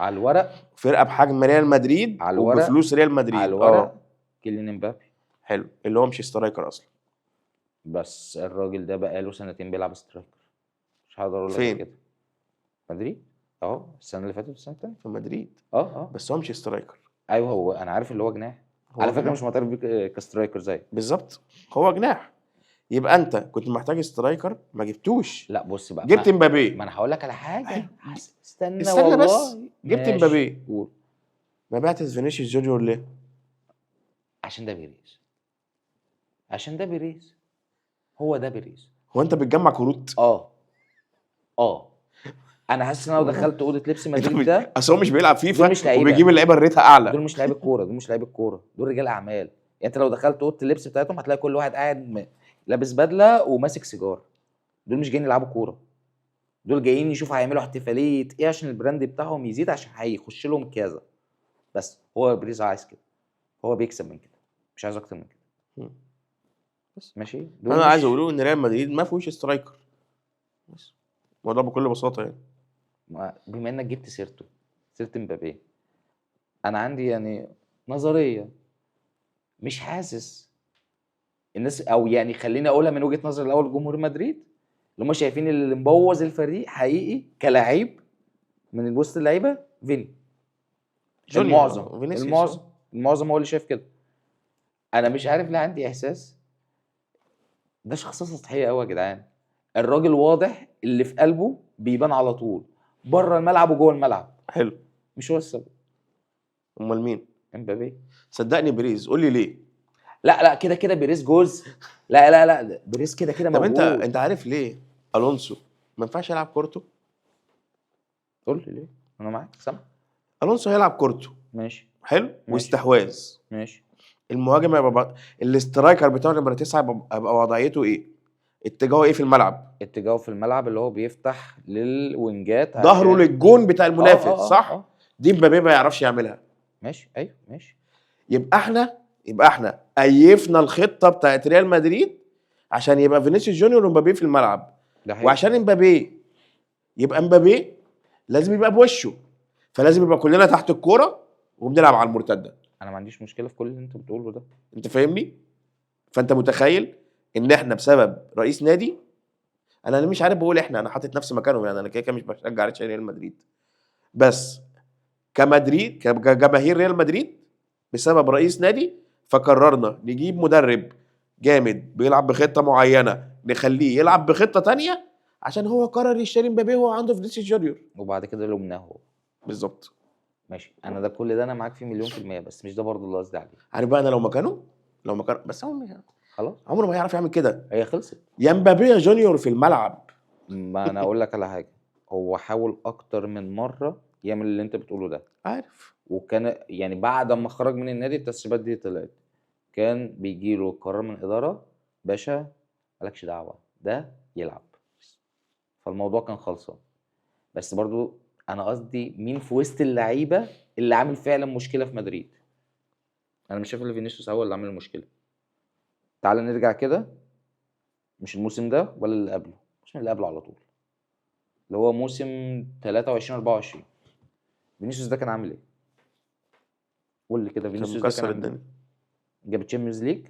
S1: على الورق.
S2: فرقه بحجم ريال مدريد
S1: على الورق.
S2: وبفلوس ريال مدريد.
S1: على الورق كيليان امبابي.
S2: حلو، اللي هو مش استرايكر اصلا.
S1: بس الراجل ده بقاله سنتين بيلعب سترايكر. مش هقدر اقول لك
S2: فين؟
S1: كده. مدريد. السنه اللي فاتت والسنه الثانيه.
S2: في مدريد.
S1: اه
S2: بس هو مش استرايكر.
S1: ايوه، هو انا عارف اللي هو جناح.
S2: هو
S1: على فكره
S2: جناح.
S1: مش معترف بيه كسترايكر زي.
S2: بالظبط، هو جناح. يبقى انت كنت محتاج سترايكر ما جبتوش.
S1: لا بص بقى،
S2: جبت مبابي.
S1: ما انا هقول لك على حاجه. استنى
S2: استنى
S1: والله.
S2: بس. جبت
S1: ماشي.
S2: مبابي.
S1: قول.
S2: ما بعتش فينيسيوس جونيور ليه؟
S1: عشان ده بيريز. عشان ده بيريز. هو ده بيريز.
S2: هو انت بتجمع كروت؟
S1: انا حاسس ان انا لو دخلت اوضه لبس مدريد ده،
S2: اصل هو مش بيلعب
S1: دول
S2: فيفا
S1: مش لعيبة.
S2: وبيجيب اللعيبه اللي ريتها اعلى.
S1: دول مش لعيبه كوره، دول رجال اعمال. يعني انت لو دخلت اوضه اللبس بتاعتهم هتلاقي كل واحد قاعد لابس بدله وماسك سيجار. دول مش جايين يلعبوا كوره. دول جايين يشوفوا هيعملوا احتفاليه ايه عشان البراند بتاعهم يزيد، عشان هيخش لهم كذا. بس هو بيريز عايز كده، هو بيكسب من كده، مش عايز اكتر من كده.
S2: مم.
S1: ماشي، دول
S2: انا عايز
S1: مش
S2: اقوله ان ريال مدريد ما فيهوش سترايكر، بس الموضوع بكل بساطه يعني.
S1: بما انك جبت سيره مبابي، انا عندي يعني نظريه، مش حاسس الناس، او يعني خليني اقولها من وجهه نظر الاول جمهور مدريد، اللي هم شايفين اللي مبوظ الفريق حقيقي كلاعب من وسط اللعيبه فيني. المعظم
S2: فينيسيوس.
S1: المعظم هو اللي شايف كده. انا مش عارف ليه عندي احساس ده شخصيه سطحيه قوي يا جدعان. الراجل واضح اللي في قلبه بيبان على طول، بره الملعب وجوه الملعب.
S2: حلو.
S1: مش هو السبب.
S2: امال مين؟
S1: امبابي.
S2: صدقني بريز، قول لي ليه.
S1: لا كده بيريز جوز. لا ده بيريز كده
S2: طب
S1: موجود.
S2: انت عارف ليه الونسو ما ينفعش يلعب كورته؟
S1: قول لي ليه، انا معاك سامع.
S2: الونسو هيلعب كورته
S1: ماشي.
S2: حلو واستحواذ.
S1: ماشي.
S2: المهاجم هيبقى الاسترايكر بتاعه نمرة 9 هيبقى وضعيته ايه؟ اتجاهه ايه في الملعب؟
S1: اتجاهه في الملعب اللي هو بيفتح للوينجات
S2: ظهره
S1: عشان
S2: للجون بتاع المنافس، صح؟
S1: آه.
S2: دي مبابي ما يعرفش يعملها.
S1: ماشي، ايوه ماشي.
S2: يبقى احنا أيفنا الخطة بتاعت ريال مدريد عشان يبقى فينيسيوس جونيور ومبابي في الملعب.
S1: ده حقيقي.
S2: وعشان مبابي يبقى مبابي لازم يبقى بوشه، فلازم يبقى كلنا تحت الكوره وبنلعب على المرتده.
S1: انا ما عنديش مشكله في كل اللي انت بتقوله ده.
S2: انت فاهمني؟ فانت متخيل ان احنا بسبب رئيس نادي، انا مش عارف بقول احنا، انا حاطط نفسي مكانهم يعني، انا كده مش بشجع ريال مدريد، بس كمدريد كجماهير ريال مدريد بسبب رئيس نادي فقررنا نجيب مدرب جامد بيلعب بخطه معينه نخليه يلعب بخطه تانية عشان هو قرر يشتري مبابي وهو عنده فينيسيوس جونيور.
S1: وبعد كده لومناه هو.
S2: بالظبط.
S1: ماشي، انا ده كل ده انا معاك فيه مليون في المية، بس مش ده برضه اللي قصدي عليه.
S2: عارف بقى انا لو مكانه بس هو
S1: خلاص
S2: عمره ما يعرف يعمل كده.
S1: هي خلصت.
S2: يا مبابي يا جونيور في الملعب.
S1: ما انا اقول لك على حاجه، هو حاول اكتر من مره يعمل اللي انت بتقوله ده،
S2: عارف.
S1: وكان يعني بعد ما خرج من النادي التسريبات دي طلعت، كان بيجي له قرار من الاداره، باشا مالكش دعوه ده يلعب. فالموضوع كان خلصان. بس برضو انا قصدي مين في وسط اللعيبه اللي عامل فعلا مشكله في مدريد. انا مش شايف ان فينيسيوس هو اللي عامل المشكله. تعال نرجع كده، مش الموسم ده ولا اللي قبله، الموسم اللي قبله على طول، اللي هو موسم 23 24. فينيسيوس ده كان عامل ايه؟ قول لي كده،
S2: كان
S1: فينيسيوس ده كان
S2: مكسر
S1: عامل
S2: الدنيا.
S1: ايه؟ جاب تشامبيونز ليج،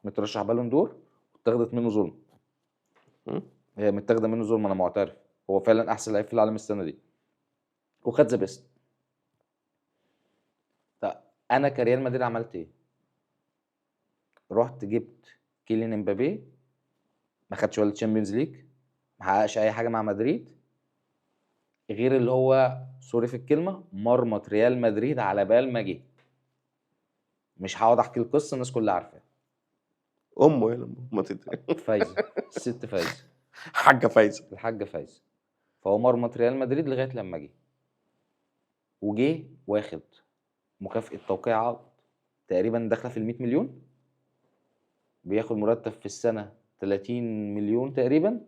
S1: مترشح بالون دور، واتاخدت منه ظلم. هي متاخده منه ظلم، انا معترف، هو فعلا احسن لعيب في العالم السنه دي، وخد ذا بيست. طب انا كريال مدريد عملت ايه؟ رحت جبت كيليان امبابي، ما خدش ولا تشامبيونز ليج، ما حققش اي حاجه مع مدريد غير اللي هو سوري في الكلمه مرمط ريال مدريد على بال ما جه. مش هقعد احكي القصه، الناس كلها عارفاها.
S2: امه يا لما
S1: فايزه، الست فايزه،
S2: حاجه فايزه.
S1: الحاجه فايزه. فهو مرمط ريال مدريد لغايه لما جه، وجه واخد مكافاه توقيع عقد تقريبا داخله في ال 100 مليون، بياخد مرتب في السنه 30 مليون تقريبا،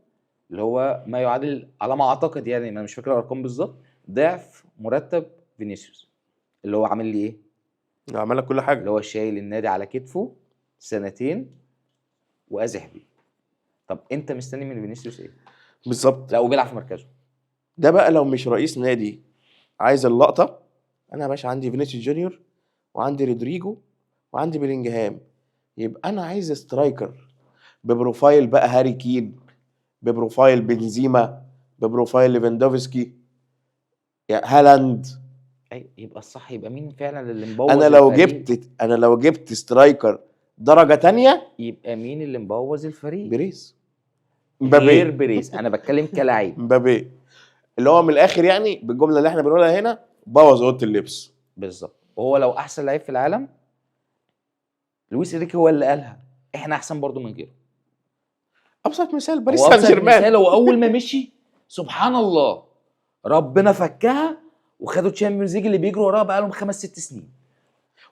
S1: اللي هو ما يعادل على ما اعتقد، يعني انا مش فاكر الارقام بالظبط، ضعف مرتب فينيسيوس اللي هو عامل لي ايه،
S2: عمل لك كل
S1: اللي
S2: حاجه.
S1: هو شايل النادي على كتفه سنتين وازح بيه. طب انت مستني من فينيسيوس ايه؟
S2: بالظبط.
S1: لا وبيلعب في مركزه.
S2: ده بقى لو مش رئيس نادي عايز اللقطه، انا يا باشا عندي فينيسيوس جونيور وعندي رودريجو وعندي بيلينجهام، يبقى انا عايز سترايكر ببروفايل بقى هاري كين، ببروفايل بنزيما، ببروفايل ليفاندوفسكي، يا هالاند.
S1: اي يبقى الصح، يبقى مين فعلا اللي مبوظ
S2: انا لو جبت سترايكر درجه تانية،
S1: يبقى مين اللي مبوظ الفريق؟
S2: بريز.
S1: غير
S2: مبابي.
S1: بريز، انا بتكلم كلاعب.
S2: مبابي اللي هو من الاخر يعني بالجمله اللي احنا بنقولها هنا بوظ اوضه اللبس.
S1: بالظبط. وهو لو احسن لعيب في العالم، لويس انريكي هو اللي قالها، احنا احسن برضو من غيره.
S2: ابسط مثال باريس
S1: هو
S2: سان
S1: ابسط
S2: جيرمان.
S1: مثال، هو اول ما مشي سبحان الله ربنا فكها وخدوا تشامبيونز ليج اللي بيجروا وراها بقى لهم 5 6 سنين.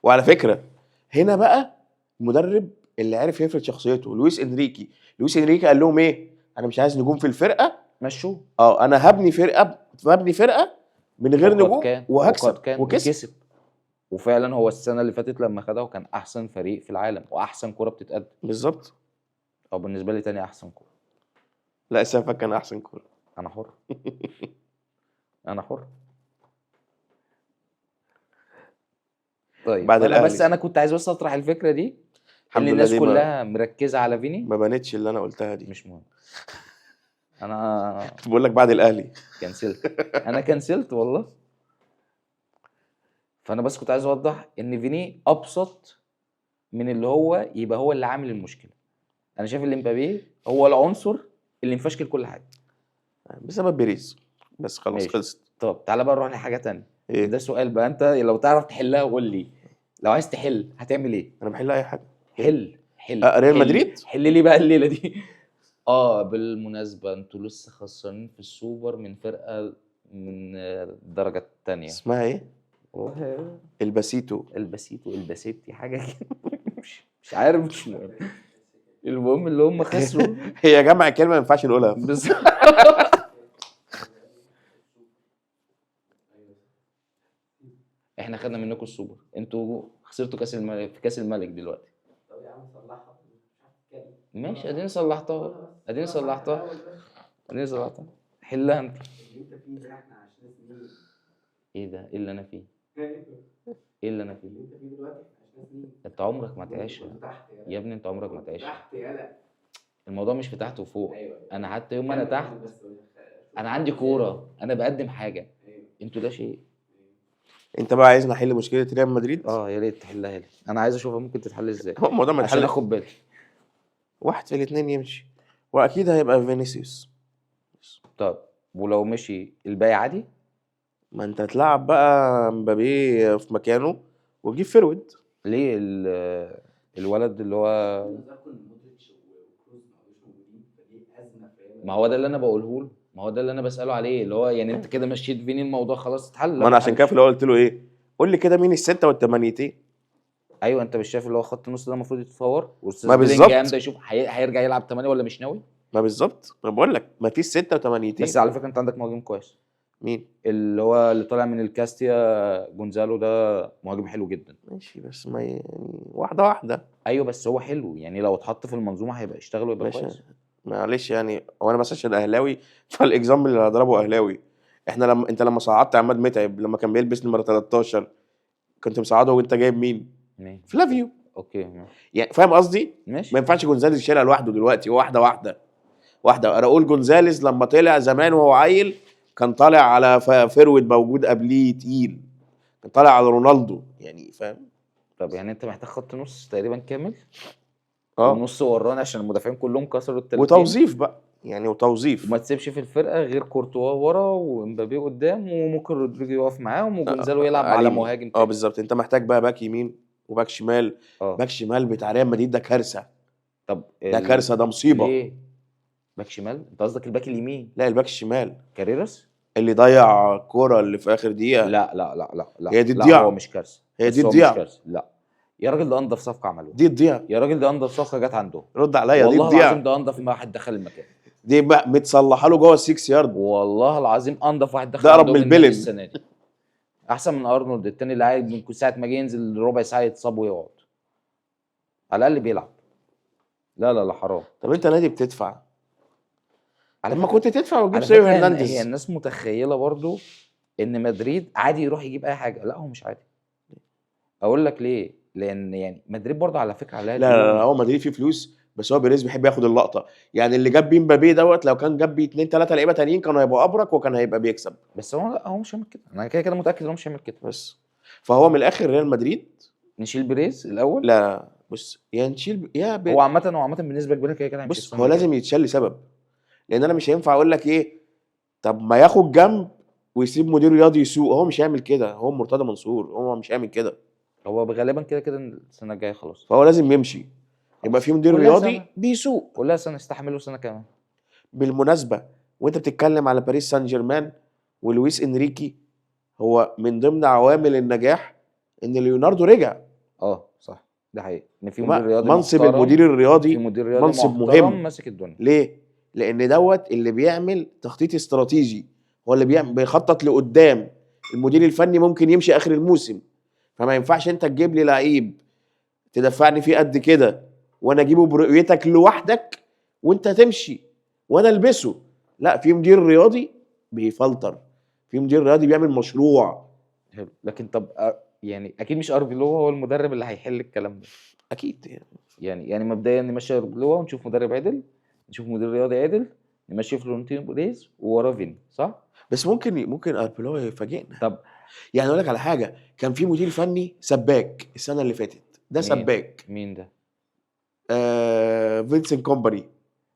S2: وعلى فكره هنا بقى المدرب اللي عرف يفرض شخصيته لويس انريكي قال لهم ايه؟ انا مش عايز نجوم في الفرقه،
S1: مشوه.
S2: انا هبني فرقه من غير
S1: وقد
S2: نجوم
S1: كان
S2: وهكسب
S1: كان
S2: وكسب.
S1: وكسب. وفعلا هو السنه اللي فاتت لما خدها وكان احسن فريق في العالم واحسن كوره بتتقدم،
S2: بالظبط.
S1: او بالنسبه لي تاني احسن كوره.
S2: لا السنه كان احسن كوره.
S1: انا حر. انا حر. طيب
S2: بعد
S1: فأنا
S2: الأهلي.
S1: بس انا كنت عايز بس اطرح الفكره دي،
S2: الحمد
S1: ان
S2: لله
S1: الناس
S2: دي
S1: كلها مركزه على فيني.
S2: ما بانتش اللي انا قلتها دي.
S1: مش مهم. انا
S2: بقول لك بعد الاهلي.
S1: كنسلت. انا كنسلت والله. فانا بس كنت عايز اوضح ان فيني ابسط من اللي هو يبقى هو اللي عامل المشكله. انا شايف ان امبابي هو العنصر اللي مفشكل كل حاجه.
S2: بسبب بيريز بس خلاص
S1: ماشي.
S2: خلصت.
S1: طب تعالى بقى نروح لحاجه تانية.
S2: ايه
S1: ده سؤال بقى، انت لو تعرف تحلها قول لي. لو عايز تحل هتعمل ايه؟
S2: انا بحل اي حاجه.
S1: حل
S2: ريال مدريد.
S1: حل لي بقى الليله دي. بالمناسبه انتوا لسه خسرانين في السوبر من فرقه من الدرجه الثانيه.
S2: اسمها ايه؟ الباسيتو.
S1: الباسيتي حاجه كده. مش عارف، مش مهم. المهم اللي هم خسروا.
S2: هي جمع كلمه ما ينفعش نقولها.
S1: بالظبط. احنا خدنا منكم السوبر، انتوا خسرتوا كاس الملك في كاس الملك دلوقتي.
S4: طب يا عم صلحها، مش هتتكلم.
S1: ماشي اديني صلحتها. حلها انت.
S4: اللي انت فيه ده احنا عشنا سنين.
S1: ايه ده؟ ايه اللي انا فيه؟
S4: اللي انت فيه دلوقتي احنا عشنا سنين.
S1: انت عمرك ما تعيشها
S4: تحت
S1: يا ابني، انت عمرك ما تعيشها.
S4: تحت يالا.
S1: الموضوع مش في تحت وفوق.
S4: ايوه.
S1: انا حتى يوم ما انا تحت انا عندي كوره، انا بقدم حاجه. انتوا ده شيء.
S2: انت بقى عايزني احل مشكله ريال مدريد؟
S1: يا ريت تحلها لي، انا عايز اشوفها ممكن تتحل ازاي.
S2: هو الموضوع ما
S1: عشان
S2: يتحل.
S1: اخد بالي.
S2: واحد في الاثنين يمشي، واكيد هيبقى فينيسيوس.
S1: طب ولو مشي الباقي عادي؟
S2: ما انت تلعب بقى مبابي في مكانه وتجيب فيرود.
S1: ليه الولد اللي هو
S4: مودريتش وكروز ما بقوش موجودين، فدي ازمه في ريال.
S1: ما هو ده اللي انا بقوله له، ما هو ده اللي انا بساله عليه، اللي هو يعني انت كده مشيت فيني الموضوع خلاص اتحل.
S2: ما انا عشان كده في الاول قلت له ايه، قول لي كده مين السته والثمانيتين.
S1: ايوه انت مش شايف اللي هو خط النص ده المفروض يتفور، والاستاذ
S2: ما بالظبط.
S1: بيلينجهام ده يشوف هيرجع يلعب 8 ولا مش ناوي.
S2: ما بالظبط، ما بقول لك ما فيش سته وثمانيتين.
S1: بس على فكره انت عندك مهاجم كويس.
S2: مين؟
S1: اللي هو اللي طالع من الكاستيا جونزالو ده مهاجم حلو جدا.
S2: ماشي بس ما يعني واحده واحده.
S1: ايوه بس هو حلو، يعني لو اتحط في المنظومه هيبقى يشتغل ويبقى
S2: ماشي
S1: كويس.
S2: معلش يعني، هو انا بس عشان اهلاوي فالاكزامبل اللي هضربه اهلاوي. احنا لما صعدت عماد متعب لما كان بيلبس نمره 13 كنت مساعده وانت جايب مين؟
S1: ماشي.
S2: فلافيو.
S1: اوكي ماشي.
S2: يعني فاهم قصدي؟
S1: ماشي.
S2: ما ينفعش جونزاليز يشيلها لوحده دلوقتي، واحده واحده. راؤول جونزاليز لما طلع زمان وهو عيل كان طالع على فيرود موجود قبليه تقيل، كان طالع على رونالدو يعني فاهم.
S1: طب يعني انت محتاج خط نص تقريبا كامل
S2: اه
S1: ونص وراني عشان المدافعين كلهم كسروا ال 30.
S2: وتوظيف بقى يعني وتوظيف.
S1: وما تسيبش في الفرقه غير كورتوا ورا ومبابي قدام، وممكن رودريجو يقف معاهم وجونزالو يلعب على
S2: عليم.
S1: مهاجم تاني.
S2: بالظبط. انت محتاج بقى باك يمين وباك شمال. باك شمال بتاع ريال مدريد ده كارثه.
S1: طب
S2: ده كارثه، ده مصيبه.
S1: ليه باك شمال؟ انت قصدك الباك اليمين؟
S2: لا الباك الشمال
S1: كاريراس
S2: اللي ضيع الكوره اللي في اخر دقيقه.
S1: لا
S2: هي دي
S1: لا
S2: الضياع.
S1: هو مش كارثه.
S2: هي
S1: بس
S2: دي
S1: هو
S2: الضياع.
S1: مش كارثه. لا يا راجل ده انضف صفقه عملوها.
S2: دي الضياع
S1: يا راجل ده انضف صفقه جت عنده.
S2: رد عليا. دي
S1: والله
S2: الضياع.
S1: العظيم ده انضف واحد دخل المكان.
S2: دي بقى متصلحه له جوه ال6 يارد.
S1: والله العظيم انضف واحد دخل
S2: ده اقرب
S1: عندهم
S2: من
S1: النادي
S2: البلن.
S1: السنه دي. احسن من ارنولد التاني اللي قاعد من ساعه ما جه ينزل ربع ساعه يتصاب ويقعد. على الاقل بيلعب. لا حرام.
S2: طب انت نادي بتدفع،
S1: على
S2: لما
S1: فكرة-
S2: كنت تدفع وتجيب
S1: على
S2: سيو
S1: فكرة هي
S2: هرنانديز.
S1: الناس متخيله برضو ان مدريد عادي يروح يجيب اي حاجه. لا هو مش عادي. اقول لك ليه؟ لان يعني مدريد برضو على فكره عليها
S2: لا هو مدريد فيه فلوس، بس هو بيريز بيحب ياخد اللقطه. يعني اللي جاب بيه مبابي دوت لو كان جاب بيه 2 3 لعيبه تانيين كانوا هيبقوا ابرك وكان هيبقى بيكسب.
S1: بس هو لا هو مش هيعمل كده، انا كده متاكد ان هو مش هيعمل كده.
S2: بس فهو من الاخر ريال مدريد.
S1: نشيل بريز الاول.
S2: لا بص يا نشيل
S1: هو عامه بنسبه كبيره كده
S2: بص هو لازم يتشال لسبب، لان انا مش هينفع اقول لك ايه طب ما ياخد جنب ويسيب مدير رياضي يسوق. هو مش هيعمل كده، هو مرتضى منصور هو مش هيعمل كده.
S1: هو غالبا كده السنه الجايه خلاص.
S2: فهو لازم يمشي، يبقى في مدير
S1: كلها
S2: رياضي
S1: سنة.
S2: بيسوق.
S1: كلها سنه استحملوا سنه كمان.
S2: بالمناسبه وانت بتتكلم على باريس سان جيرمان ولويس انريكي، هو من ضمن عوامل النجاح ان ليوناردو رجع.
S1: صح ده حقيقي ان في مدير رياضي
S2: منصب
S1: محترم.
S2: المدير الرياضي
S1: في مدير رياضي
S2: منصب
S1: محترم
S2: مهم
S1: ماسك الدنيا.
S2: ليه؟ لان دوت اللي بيعمل تخطيط استراتيجي، هو اللي بيخطط لقدام. المدير الفني ممكن يمشي اخر الموسم، فما ينفعش انت تجيب لي لعيب تدفعني فيه قد كده وانا اجيبه برؤيتك لوحدك وانت تمشي وانا البسه. لا، في مدير رياضي بيفلتر، في مدير رياضي بيعمل مشروع.
S1: حلو. لكن طب يعني اكيد مش اربيلو هو المدرب اللي هيحل الكلام ده.
S2: اكيد يعني.
S1: يعني مبدئيا نمشي اربيلو ونشوف مدرب عدل، نشوف مدير رياضي عدل، نمشي فلورنتينو بيريز ووراه فيني، صح؟
S2: بس ممكن اربيلو يفاجئنا.
S1: طب
S2: يعني اقول لك على حاجه، كان في مدير فني سباك السنه اللي فاتت، ده
S1: مين؟
S2: سباك.
S1: مين ده؟
S2: فينسنت كومباني،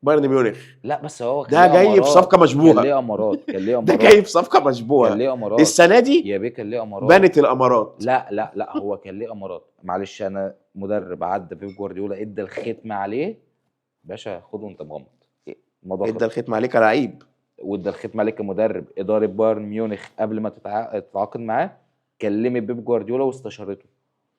S2: بايرن ميونخ.
S1: لا بس هو كان
S2: ده
S1: ليه
S2: جاي
S1: امارات،
S2: بصفقه
S1: كان
S2: مشبوهه.
S1: ليه امارات، كان ليه
S2: ده
S1: امارات،
S2: جاي بصفقه
S1: كان
S2: مشبوهه.
S1: ليه امارات
S2: السنه دي
S1: يا بيه، كان ليه امارات.
S2: بنت الامارات.
S1: لا هو كان ليه امارات. معلش، انا مدرب عدى بيب جوارديولا ادى الختم عليه، باشا خده وانت مغمض. الموضوع
S2: ادى
S1: خلص.
S2: الختم عليه كلاعب.
S1: وادى الختم عليه كمدرب. اداره بايرن ميونخ قبل ما تتعاقد معاه كلمت بيب جوارديولا واستشارته،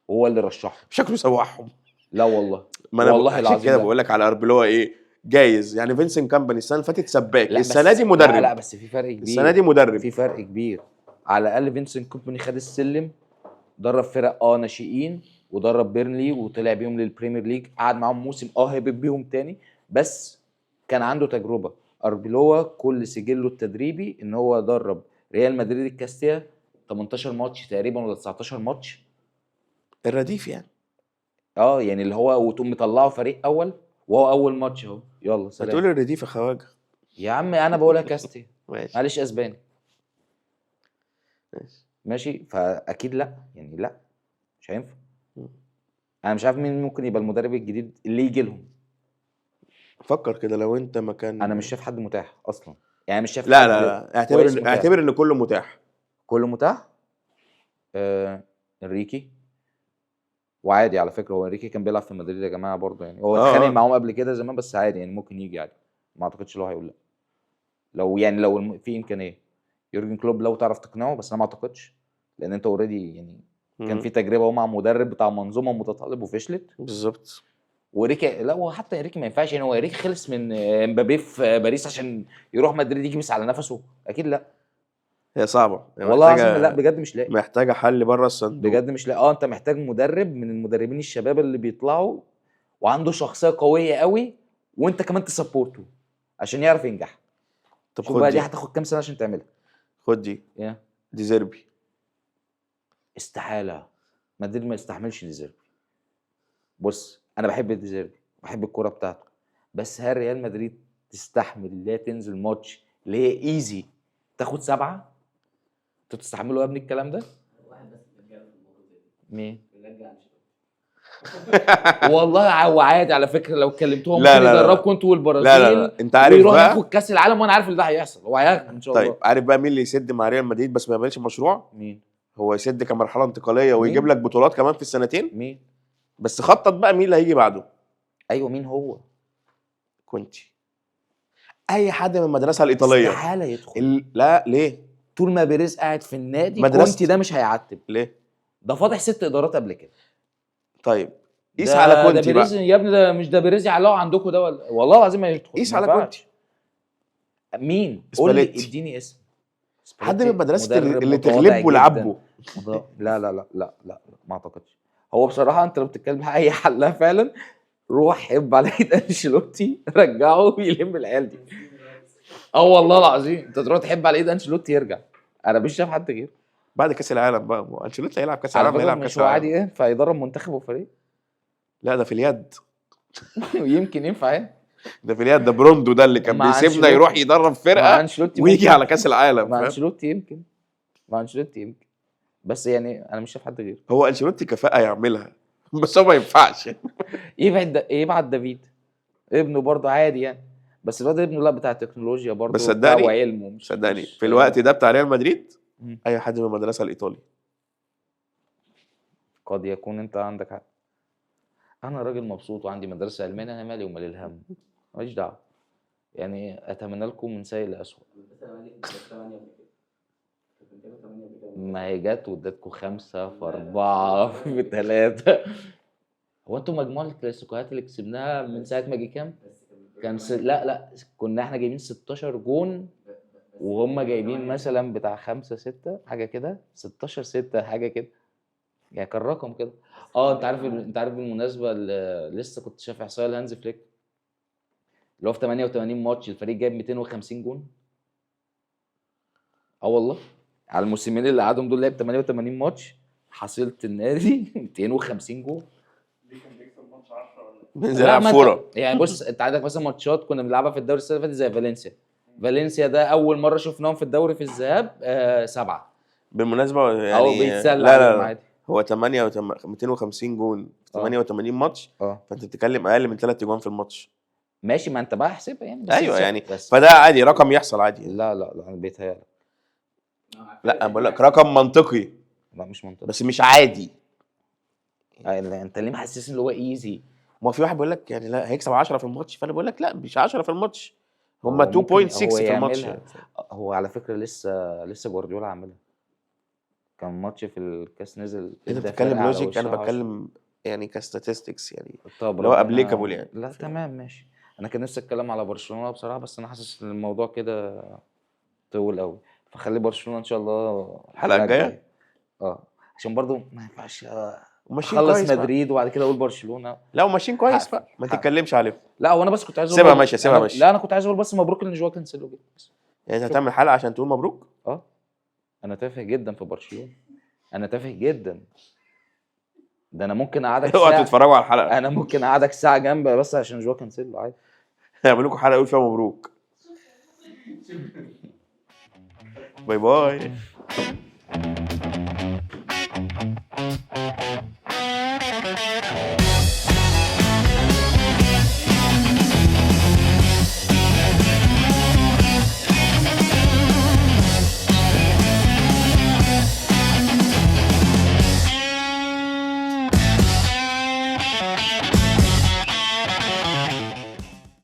S1: وهو اللي رشحه.
S2: شكله سوحهم.
S1: لا والله،
S2: ما انا
S1: والله
S2: عشان
S1: العظيم
S2: كده
S1: لا.
S2: بقول لك على اربيلو ايه جايز. يعني فينسنت كامباني السنه اللي فاتت سباك،
S1: لا
S2: السنه
S1: بس
S2: دي مدرب.
S1: لا بس في فرق كبير.
S2: السنه دي مدرب.
S1: في فرق كبير. على الاقل فينسنت كومباني خد السلم، درب فرق ناشئين، ودرب بيرنلي وطلع بيهم للبريمير ليج، قعد معاهم موسم هبط بيهم تاني، بس كان عنده تجربه. اربيلوا كل سجله التدريبي ان هو درب ريال مدريد الكاستيا 18 ماتش تقريبا ولا 19 ماتش.
S2: الرديف يعني.
S1: يعني اللي هو وتقوم مطلعه فريق اول، وهو اول ماتش اهو يلا
S2: ما
S1: سلام.
S2: تقول الرديف يا خواجه.
S1: يا عم انا بقولها كاستيا،
S2: ماشي
S1: معلش اسباني.
S2: ماشي.
S1: ماشي، فاكيد لا، يعني لا، مش هينفع.
S2: مم.
S1: انا مش عارف مين ممكن يبقى المدرب الجديد اللي يجي لهم.
S2: فكر كده لو انت مكان.
S1: انا مش شايف حد متاح اصلا، يعني مش شايف
S2: لا
S1: حد
S2: لا لا،
S1: كويس متاح.
S2: اعتبر ان كله متاح.
S1: كله متاح. انريكي. وعادي على فكره، هو انريكي كان بيلعب في مدريد يا جماعه برضه، يعني هو اتخانق معاهم قبل كده زمان، بس عادي يعني ممكن يجي عادي. ما اعتقدش لو هيقول لا. لو في امكانيه. يورجن كلوب لو تعرف تقنعه، بس انا ما اعتقدش، لان انت اوريدي يعني كان في تجربه هو مع مدرب بتاع منظومه متطلب وفشلت.
S2: بالظبط.
S1: وإريكي، لا هو حتى إريكي ما ينفعش، يعني هو إريكي خلص من مبابي في باريس عشان يروح مدريد يكبس على نفسه؟ اكيد لا.
S2: هي صعبه، هي
S1: والله العظيم
S2: محتاجه
S1: لا، بجد مش لاقي.
S2: محتاجه حل بره الصندوق.
S1: بجد مش لاقي. انت محتاج مدرب من المدربين الشباب اللي بيطلعوا وعنده شخصيه قويه قوي، وانت كمان تسبورته عشان يعرف ينجح.
S2: طب
S1: شوف
S2: خد
S1: بقى
S2: دي،
S1: دي هتاخد كام سنه عشان تعملها.
S2: خد دي
S1: إيه؟
S2: ديزيربي.
S1: استحاله. مدريد ما يستحملش ديزيربي. بص انا بحب ديزيربي، بحب الكوره بتاعته، بس هل ريال مدريد تستحمل اللي هي تنزل ماتش اللي هي ايزي تاخد 7؟ انتوا تستحملوا يا ابني الكلام ده؟
S4: واحد بس بيرجع في الموضوع ده.
S1: مين؟
S4: بيرجع انشيلوتي.
S1: والله وعادي على فكره، لو كلمتوهم
S2: لا
S1: ممكن
S2: لا لا.
S1: يدربكم انتوا والبرازيل.
S2: لا لا لا. انت عارف
S1: ويروح
S2: بقى،
S1: ياخد كاس العالم، وانا عارف ان ده هيحصل، هو هياخد ان شاء الله.
S2: طيب عارف بقى مين اللي يسد مع ريال مدريد بس ما يعملش مشروع؟
S1: مين؟
S2: هو يسد كمرحله انتقاليه ويجيب
S1: مين؟
S2: لك بطولات كمان في السنتين.
S1: مين؟
S2: بس خطط بقى مين اللي هيجي بعده.
S1: ايوه مين هو؟
S2: كونتي. اي حد من المدرسه الايطاليه.
S1: استحاله يدخل.
S2: لا ليه؟
S1: طول ما بيريز قاعد في النادي
S2: مدرسة.
S1: كونتي ده مش هيعتب.
S2: ليه؟
S1: ده فاضح 6 ادارات قبل كده.
S2: طيب قيس
S1: ده
S2: على كونتي
S1: بيريز
S2: بقى.
S1: يا ابني، ده مش ده بيريز يعلقوا عندكم ده ولا والله العظيم ما يدخل.
S2: قيس
S1: ما
S2: على
S1: ينفعش.
S2: كونتي.
S1: مين؟ قول لي،
S2: سباليتي.
S1: اديني اسم.
S2: حد من مدرسه
S1: مدرب
S2: اللي
S1: متواضع
S2: تغلبه
S1: جداً.
S2: لعبه.
S1: لا لا لا لا لا، ما اعتقدش. هو بصراحه انت لو بتتكلم مع اي حلاق فعلا، روح حب على ايد انشيلوتي، رجعه ويلم العيال دي. والله العظيم انت تروح تحب على ايد انشيلوتي يرجع. انا مش شايف حد غيره.
S2: بعد كاس العالم بقى، ما هو انشيلوتي هيلعب كاس
S1: على
S2: العالم،
S1: فكره
S2: هيلعب
S1: مش
S2: كاس
S1: هو
S2: العالم.
S1: عادي ينفع يدرب منتخب وفريق؟
S2: لا ده في اليد.
S1: يمكن ينفع يعني.
S2: ده في اليد، ده بروندو ده اللي كان
S1: مع
S2: بيسيبنا
S1: أنشيلوتي.
S2: يروح يدرب
S1: مع
S2: فرقه
S1: انشيلوتي
S2: ويجي
S1: ممكن.
S2: على كاس العالم.
S1: مع
S2: فاهم؟
S1: انشيلوتي يمكن. مع انشيلوتي يمكن. بس يعني انا مش شايف حد غيره.
S2: هو انشيلوتي كفاءه يعملها بس هو ما ينفعش.
S1: يبعد دافيد ابنه برضه عادي يعني، بس الواد ابنه لا بتاع التكنولوجيا برضه
S2: بس
S1: وبتاع
S2: صدقني،
S1: وعلمه مش
S2: صدقني
S1: مش
S2: في الوقت ده بتاع ريال مدريد
S1: مم.
S2: اي حد من المدرسه الايطالي.
S1: قد يكون انت عندك حق. انا راجل مبسوط وعندي مدرسه علميه، انا مالي ومال الهم، ماليش دعوه. يعني اتمنى لكم من سيء لاسوء. ما هي جت وادتكم 5 في 4 في 3. هو انتوا مجموع الكلاسيكوهات اللي كسبناها من ساعه ما جه كام؟ لا كنا احنا جايبين 16 جون وهم جايبين مثلا بتاع 5 6 حاجه كده، 16 6 حاجه كده، يعني كان رقم كده. انت عارف بالمناسبه لسه كنت شايف احصائيه لهانز فليك اللي هو في 88 ماتش الفريق جايب 250 جون. والله على الموسمين اللي قعدهم دول لعب 88 ماتش حصيله النادي 250 جون.
S3: ليه كان بيكسب ماتش 10 ولا
S2: بينزل
S1: لا
S2: يلعب
S1: ما
S2: فوره.
S1: يعني بص انت عندك مثلا ماتشات كنا بنلعبها في الدوري السنه اللي فاتت زي فالنسيا ده اول مره شفناهم في الدوري في الذهاب 7
S2: بالمناسبه يعني
S1: او بيتسلى
S2: لا
S1: عليهم
S2: لا
S1: عادي.
S2: هو 250 جون في 88 ماتش،
S1: اه
S2: فانت بتتكلم اقل من 3 جوان في الماتش.
S1: ماشي ما انت بقى احسبها يعني بس
S2: ايوه يعني
S1: بس
S2: فده عادي، رقم يحصل عادي يعني.
S1: لا بيتهيألك.
S2: لا بقول لك رقم منطقي
S1: لا مش منطقي.
S2: بس مش عادي.
S1: انت ليه محسسني اللي هو ايزي؟
S2: ما في واحد بيقول لك يعني لا هيكسب 10 في الماتش، فانا بقول لك لا مش 10 في الماتش، هم
S1: هو ممكن
S2: 2.6 في الماتش.
S1: يعملها. هو على فكره لسه جوارديولا عاملها. كان ماتش في الكاس نزل
S2: انت
S1: ادى
S2: بتتكلم
S1: فرقة على
S2: لوجيك، انا
S1: وشها 10.
S2: بتكلم يعني كستاتستكس يعني
S1: طب
S2: اللي هو
S1: ربنا
S2: ابليكابل يعني.
S1: لا تمام ماشي. انا كان نفسي اتكلم على برشلونه بصراحه بس انا حاسس ان الموضوع كده طول قوي، فخلي برشلونه ان شاء الله
S2: الحلقه الجايه
S1: عشان برضو ما ينفعش
S2: وماشيين
S1: اخلص
S2: كويس بقى.
S1: مدريد وبعد كده اقول برشلونه.
S2: لا وماشيين كويس
S1: هقفل.
S2: بقى، ما تتكلمش عليهم.
S1: لا هو انا بس كنت عايز اقول
S2: سيبها ماشيه سيبها
S1: أنا...
S2: ماشيه.
S1: لا انا كنت عايز اقول بس مبروك ان جواو كانسيلو جه بس.
S2: يعني انت هتعمل حلقه عشان تقول مبروك؟
S1: انا تافه جدا في برشلونه، انا تافه جدا. ده انا ممكن اقعدك
S2: اوعوا
S1: ساعه،
S2: تتفرجوا على الحلقه.
S1: انا ممكن اقعدك ساعه جنبي بس عشان جواو كانسيلو عادي.
S2: هيعمل لكم حلقه يقول فيها مبروك. باي باي.